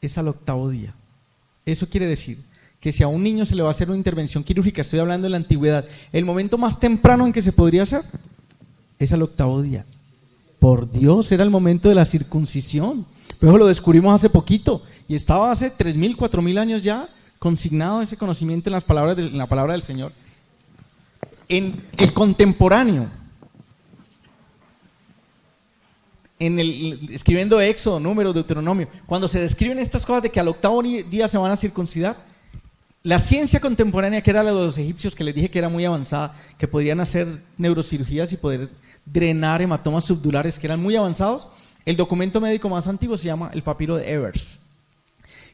es al 8º día. Eso quiere decir que si a un niño se le va a hacer una intervención quirúrgica, estoy hablando de la antigüedad, el momento más temprano en que se podría hacer es al 8º día. Por Dios, era el momento de la circuncisión. Pero lo descubrimos hace poquito y estaba hace 3.000, 4.000 años ya consignado ese conocimiento en la palabra del Señor. En el contemporáneo, escribiendo Éxodo, Números, Deuteronomio, cuando se describen estas cosas de que al 8º día se van a circuncidar, la ciencia contemporánea, que era la de los egipcios, que les dije que era muy avanzada, que podían hacer neurocirugías y poder drenar hematomas subdurares, que eran muy avanzados, el documento médico más antiguo se llama el papiro de Evers.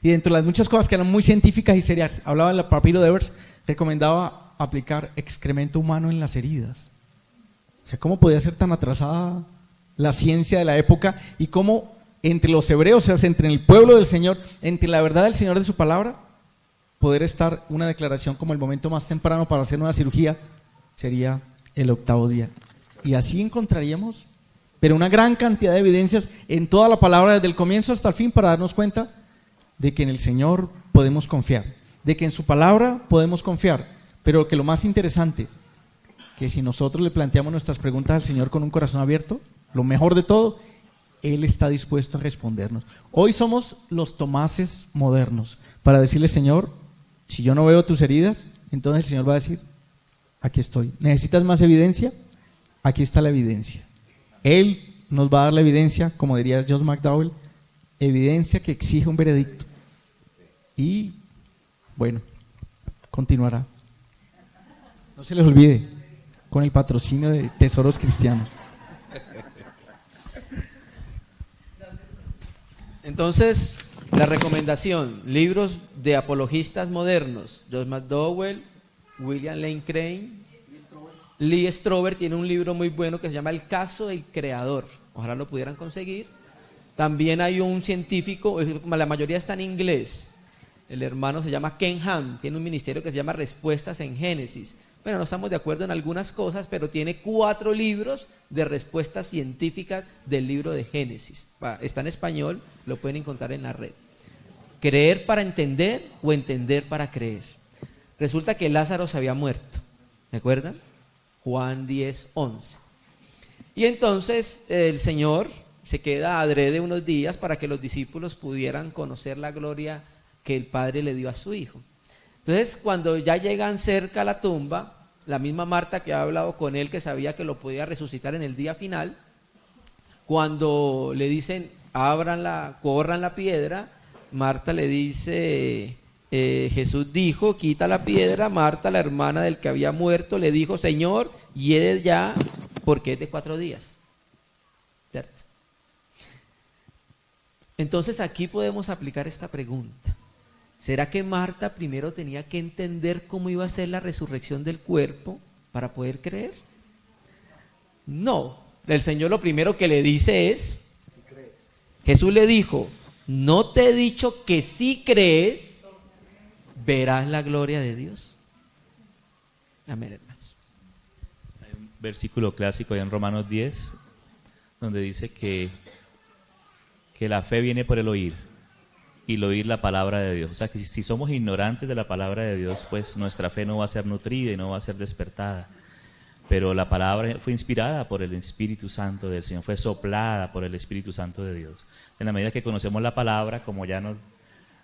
Y dentro de las muchas cosas que eran muy científicas y serias, hablaba del papiro de Evers, recomendaba aplicar excremento humano en las heridas. O sea, ¿cómo podía ser tan atrasada la ciencia de la época? Y cómo entre los hebreos, o sea, entre el pueblo del Señor, entre la verdad del Señor de su palabra, poder estar una declaración como el momento más temprano para hacer una cirugía sería el 8º día. Y así encontraríamos, pero una gran cantidad de evidencias en toda la palabra desde el comienzo hasta el fin para darnos cuenta de que en el Señor podemos confiar, de que en su palabra podemos confiar, pero que lo más interesante, que si nosotros le planteamos nuestras preguntas al Señor con un corazón abierto, lo mejor de todo, Él está dispuesto a respondernos. Hoy somos los Tomases modernos para decirle, Señor, si yo no veo tus heridas, entonces el Señor va a decir, aquí estoy. ¿Necesitas más evidencia? Aquí está la evidencia. Él nos va a dar la evidencia, como diría Josh McDowell, evidencia que exige un veredicto. Y, bueno, continuará. No se les olvide, con el patrocinio de Tesoros Cristianos. Entonces, la recomendación, libros de apologistas modernos, Josh McDowell, William Lane Craig, Lee Strobel tiene un libro muy bueno que se llama El caso del creador, ojalá lo pudieran conseguir. También hay un científico, la mayoría está en inglés, el hermano se llama Ken Ham, tiene un ministerio que se llama Respuestas en Génesis. Bueno, no estamos de acuerdo en algunas cosas, pero tiene 4 libros de respuestas científicas del libro de Génesis. Está en español, lo pueden encontrar en la red. Creer para entender o entender para creer. Resulta que Lázaro se había muerto, ¿de acuerdan? Juan 10:11. Y entonces el Señor se queda adrede unos días para que los discípulos pudieran conocer la gloria que el Padre le dio a su Hijo. Entonces, cuando ya llegan cerca a la tumba, la misma Marta que ha hablado con él, que sabía que lo podía resucitar en el día final, cuando le dicen, corran la piedra, Marta le dice, Jesús dijo, quita la piedra. Marta, la hermana del que había muerto, le dijo, Señor, hiede ya, porque es de 4 días. ¿Cierto? Entonces aquí podemos aplicar esta pregunta. ¿Será que Marta primero tenía que entender cómo iba a ser la resurrección del cuerpo para poder creer? No, el Señor lo primero que le dice es, Jesús le dijo, ¿no te he dicho que si crees, verás la gloria de Dios? Amén, hermanos. Hay un versículo clásico ahí en Romanos 10, donde dice que la fe viene por el oír, y el oír la palabra de Dios. O sea, que si somos ignorantes de la palabra de Dios, pues nuestra fe no va a ser nutrida y no va a ser despertada. Pero la palabra fue inspirada por el Espíritu Santo del Señor, fue soplada por el Espíritu Santo de Dios. En la medida que conocemos la palabra, como ya nos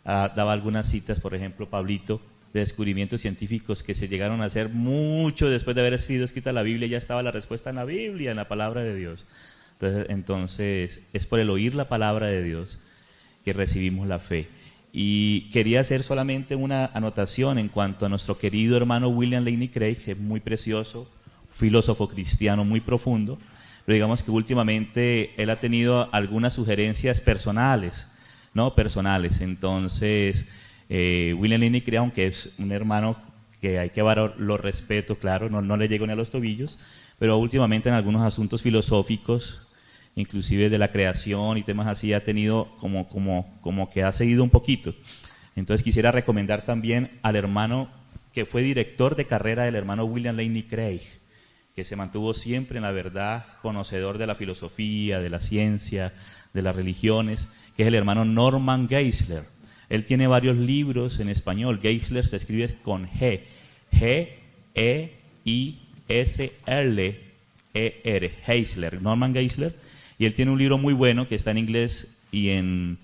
daba algunas citas, por ejemplo, Pablito, de descubrimientos científicos que se llegaron a hacer mucho después de haber sido escrita la Biblia, ya estaba la respuesta en la Biblia, en la palabra de Dios. Entonces es por el oír la palabra de Dios que recibimos la fe. Y quería hacer solamente una anotación en cuanto a nuestro querido hermano William Lane Craig, que es muy precioso, filósofo cristiano muy profundo, pero digamos que últimamente él ha tenido algunas sugerencias personales, ¿no? Personales. Entonces, William Lane Craig, aunque es un hermano que hay que lo respeto, claro, no le llego ni a los tobillos, pero últimamente en algunos asuntos filosóficos, inclusive de la creación y temas así, ha tenido como que ha seguido un poquito. Entonces quisiera recomendar también al hermano que fue director de carrera del hermano William Lane Craig, que se mantuvo siempre en la verdad, conocedor de la filosofía, de la ciencia, de las religiones, que es el hermano Norman Geisler. Él tiene varios libros en español. Geisler se escribe con G, G-E-I-S-L-E-R, Geisler, Norman Geisler. Y él tiene un libro muy bueno que está en inglés y en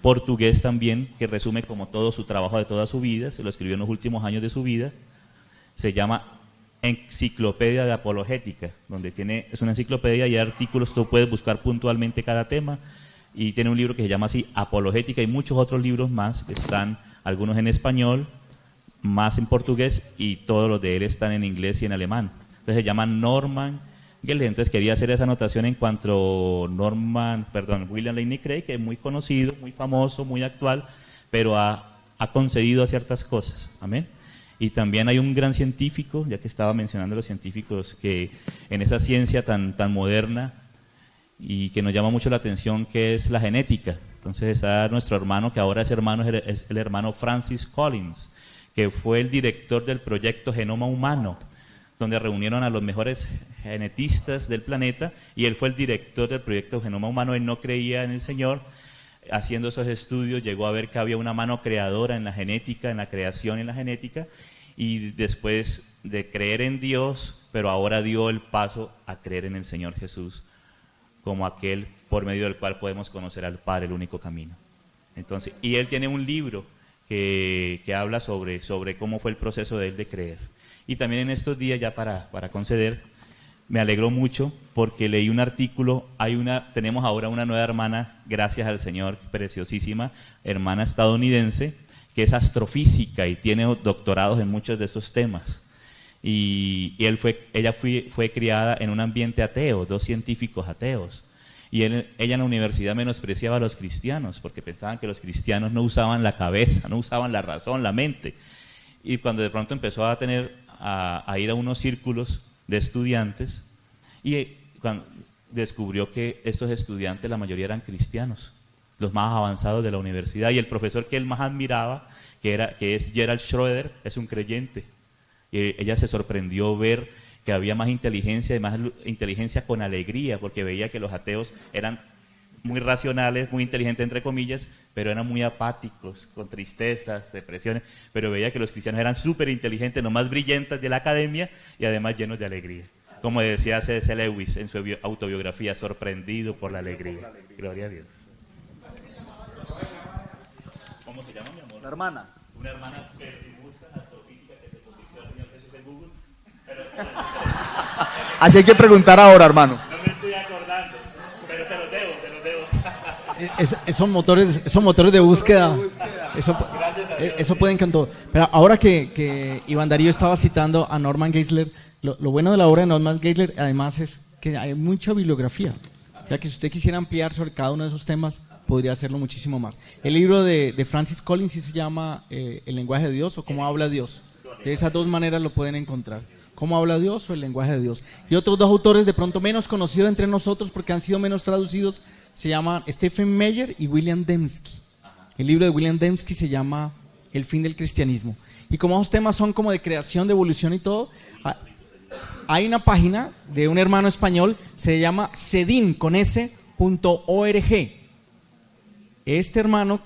portugués también, que resume como todo su trabajo de toda su vida, se lo escribió en los últimos años de su vida. Se llama Enciclopedia de Apologética, donde es una enciclopedia y hay artículos, tú puedes buscar puntualmente cada tema, y tiene un libro que se llama así, Apologética, y muchos otros libros más, que están algunos en español, más en portugués, y todos los de él están en inglés y en alemán. Entonces se llama Norman Geisler. Entonces quería hacer esa anotación en cuanto a William Lane Craig, que es muy conocido, muy famoso, muy actual, pero ha concedido a ciertas cosas. Amén. Y también hay un gran científico, ya que estaba mencionando a los científicos, que en esa ciencia tan moderna y que nos llama mucho la atención, que es la genética. Entonces está nuestro hermano, que ahora es el hermano Francis Collins, que fue el director del proyecto Genoma Humano, donde reunieron a los mejores genetistas del planeta, y él fue el director del proyecto Genoma Humano. Él no creía en el Señor. Haciendo esos estudios llegó a ver que había una mano creadora en la genética, en la creación en la genética, y después de creer en Dios, pero ahora dio el paso a creer en el Señor Jesús como aquel por medio del cual podemos conocer al Padre, el único camino. Entonces, y él tiene un libro que habla sobre cómo fue el proceso de él de creer. Y también en estos días, ya para conceder, me alegró mucho porque leí un artículo. Tenemos ahora una nueva hermana, gracias al Señor, preciosísima, hermana estadounidense, que es astrofísica y tiene doctorados en muchos de esos temas. Y ella fue criada en un ambiente ateo, dos científicos ateos. Y ella en la universidad menospreciaba a los cristianos porque pensaban que los cristianos no usaban la cabeza, no usaban la razón, la mente. Y cuando de pronto empezó a ir a unos círculos de estudiantes, y cuando descubrió que estos estudiantes, la mayoría eran cristianos, los más avanzados de la universidad, y el profesor que él más admiraba, que es Gerald Schroeder, es un creyente. Y ella se sorprendió ver que había más inteligencia, y más inteligencia con alegría, porque veía que los ateos eran muy racionales, muy inteligentes entre comillas, pero eran muy apáticos, con tristezas, depresiones, pero veía que los cristianos eran súper inteligentes, los más brillantes de la academia y además llenos de alegría. Como decía C.S. Lewis en su autobiografía, sorprendido por la alegría. Gloria a Dios. ¿Cómo se llama, mi amor? La hermana. Una hermana que busca astrofísica que se convirtió al Señor Jesús en Google. Así hay que preguntar ahora, hermano. No me estoy acordando, pero se los debo. Esos motores de búsqueda, eso pueden con todo. Pero ahora que Iván Darío estaba citando a Norman Geisler, lo bueno de la obra de Norman Geisler además es que hay mucha bibliografía. O sea que si usted quisiera ampliar sobre cada uno de esos temas, podría hacerlo muchísimo más. El libro de Francis Collins sí se llama El lenguaje de Dios o Cómo habla Dios. De esas dos maneras lo pueden encontrar. Cómo habla Dios o el lenguaje de Dios. Y otros dos autores de pronto menos conocidos entre nosotros porque han sido menos traducidos, se llaman Stephen Meyer y William Dembski. El libro de William Dembski se llama El fin del cristianismo. Y como esos temas son como de creación, de evolución y todo, hay una página de un hermano español, se llama sedin.org. Este hermano,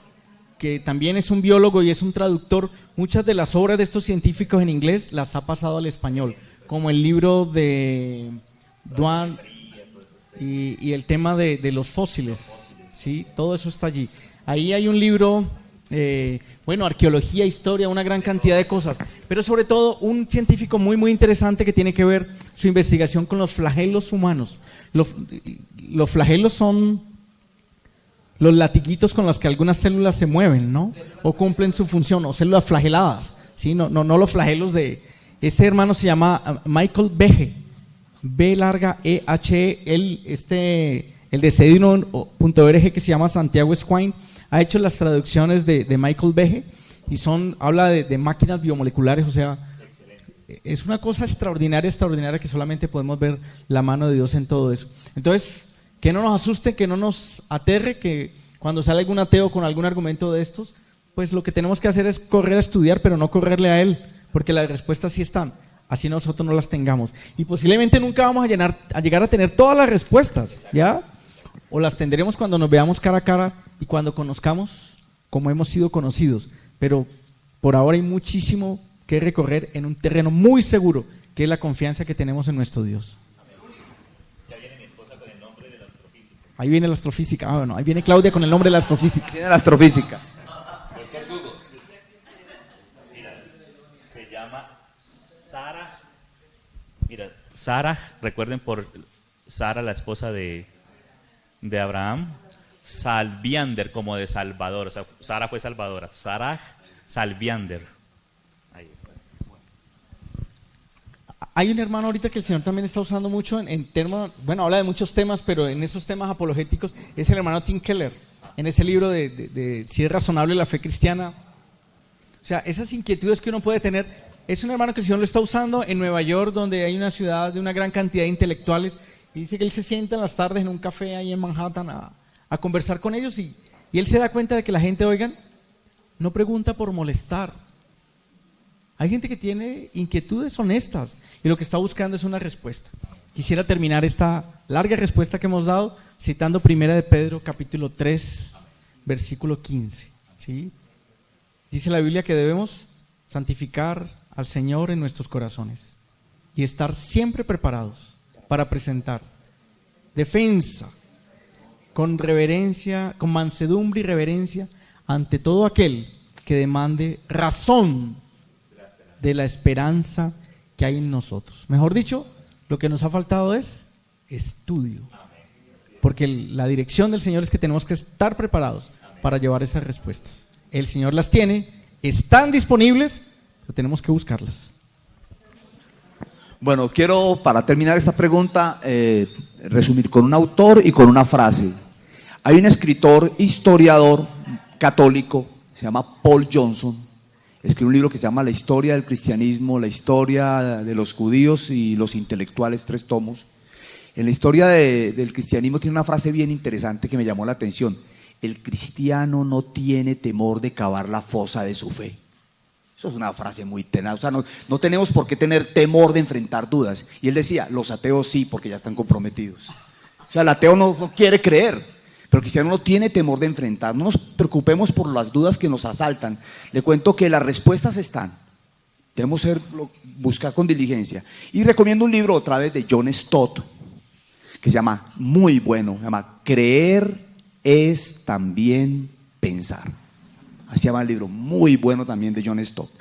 que también es un biólogo y es un traductor, muchas de las obras de estos científicos en inglés las ha pasado al español, como el libro de Duan y el tema de los fósiles, ¿sí? Todo eso está allí. Ahí hay un libro, arqueología, historia, una gran cantidad de cosas, pero sobre todo un científico muy, muy interesante que tiene que ver su investigación con los flagelos humanos. Los flagelos son los latiguitos con los que algunas células se mueven, ¿no? O cumplen su función, o células flageladas, ¿sí? No los flagelos de... Este hermano se llama Michael Behe, B-E-H-E, el de sedin.org, que se llama Santiago Squine, ha hecho las traducciones de Michael Behe y habla de máquinas biomoleculares, o sea, es una cosa extraordinaria que solamente podemos ver la mano de Dios en todo eso. Entonces, que no nos asuste, que no nos aterre, que cuando sale algún ateo con algún argumento de estos, pues lo que tenemos que hacer es correr a estudiar, pero no correrle a él, porque las respuestas sí están, así nosotros no las tengamos. Y posiblemente nunca vamos a llegar a tener todas las respuestas, ¿ya? O las tendremos cuando nos veamos cara a cara y cuando conozcamos como hemos sido conocidos. Pero por ahora hay muchísimo que recorrer en un terreno muy seguro, que es la confianza que tenemos en nuestro Dios. Ahí viene la astrofísica. Bueno, ahí viene Claudia con el nombre de la astrofísica. Viene la astrofísica. Mira, se llama Sara. Mira, Sara, recuerden por Sara, la esposa de Abraham. Salviander, como de Salvador. O sea, Sara fue salvadora. Sara Salviander. Ahí está. Hay un hermano ahorita que el Señor también está usando mucho en temas, habla de muchos temas, pero en esos temas apologéticos es el hermano Tim Keller, en ese libro de Si es razonable la fe cristiana. O sea, esas inquietudes que uno puede tener, es un hermano que el Señor lo está usando en Nueva York, donde hay una ciudad de una gran cantidad de intelectuales, y dice que él se sienta en las tardes en un café ahí en Manhattan a conversar con ellos, y él se da cuenta de que la gente, oigan, no pregunta por molestar. Hay gente que tiene inquietudes honestas y lo que está buscando es una respuesta. Quisiera terminar esta larga respuesta que hemos dado citando 1 de Pedro capítulo 3, versículo 15. ¿Sí? Dice la Biblia que debemos santificar al Señor en nuestros corazones y estar siempre preparados para presentar defensa con reverencia, con mansedumbre y reverencia ante todo aquel que demande razón de la esperanza que hay en nosotros. Mejor dicho, lo que nos ha faltado es estudio. Porque la dirección del Señor es que tenemos que estar preparados para llevar esas respuestas. El Señor las tiene, están disponibles, pero tenemos que buscarlas. Bueno, quiero para terminar esta pregunta resumir con un autor y con una frase. Hay un escritor, historiador católico, se llama Paul Johnson. Escribe un libro que se llama La historia del cristianismo, la historia de los judíos y los intelectuales, 3 tomos. En la historia del cristianismo tiene una frase bien interesante que me llamó la atención. El cristiano no tiene temor de cavar la fosa de su fe. Eso es una frase muy tenaz. O sea, no tenemos por qué tener temor de enfrentar dudas. Y él decía, los ateos sí, porque ya están comprometidos. O sea, el ateo no quiere creer. Pero el cristiano no tiene temor de enfrentar. No nos preocupemos por las dudas que nos asaltan. Le cuento que las respuestas están. Debemos buscar con diligencia. Y recomiendo un libro otra vez de John Stott, que se llama, muy bueno, se llama Creer es también pensar. Así se llama el libro, muy bueno también de John Stott.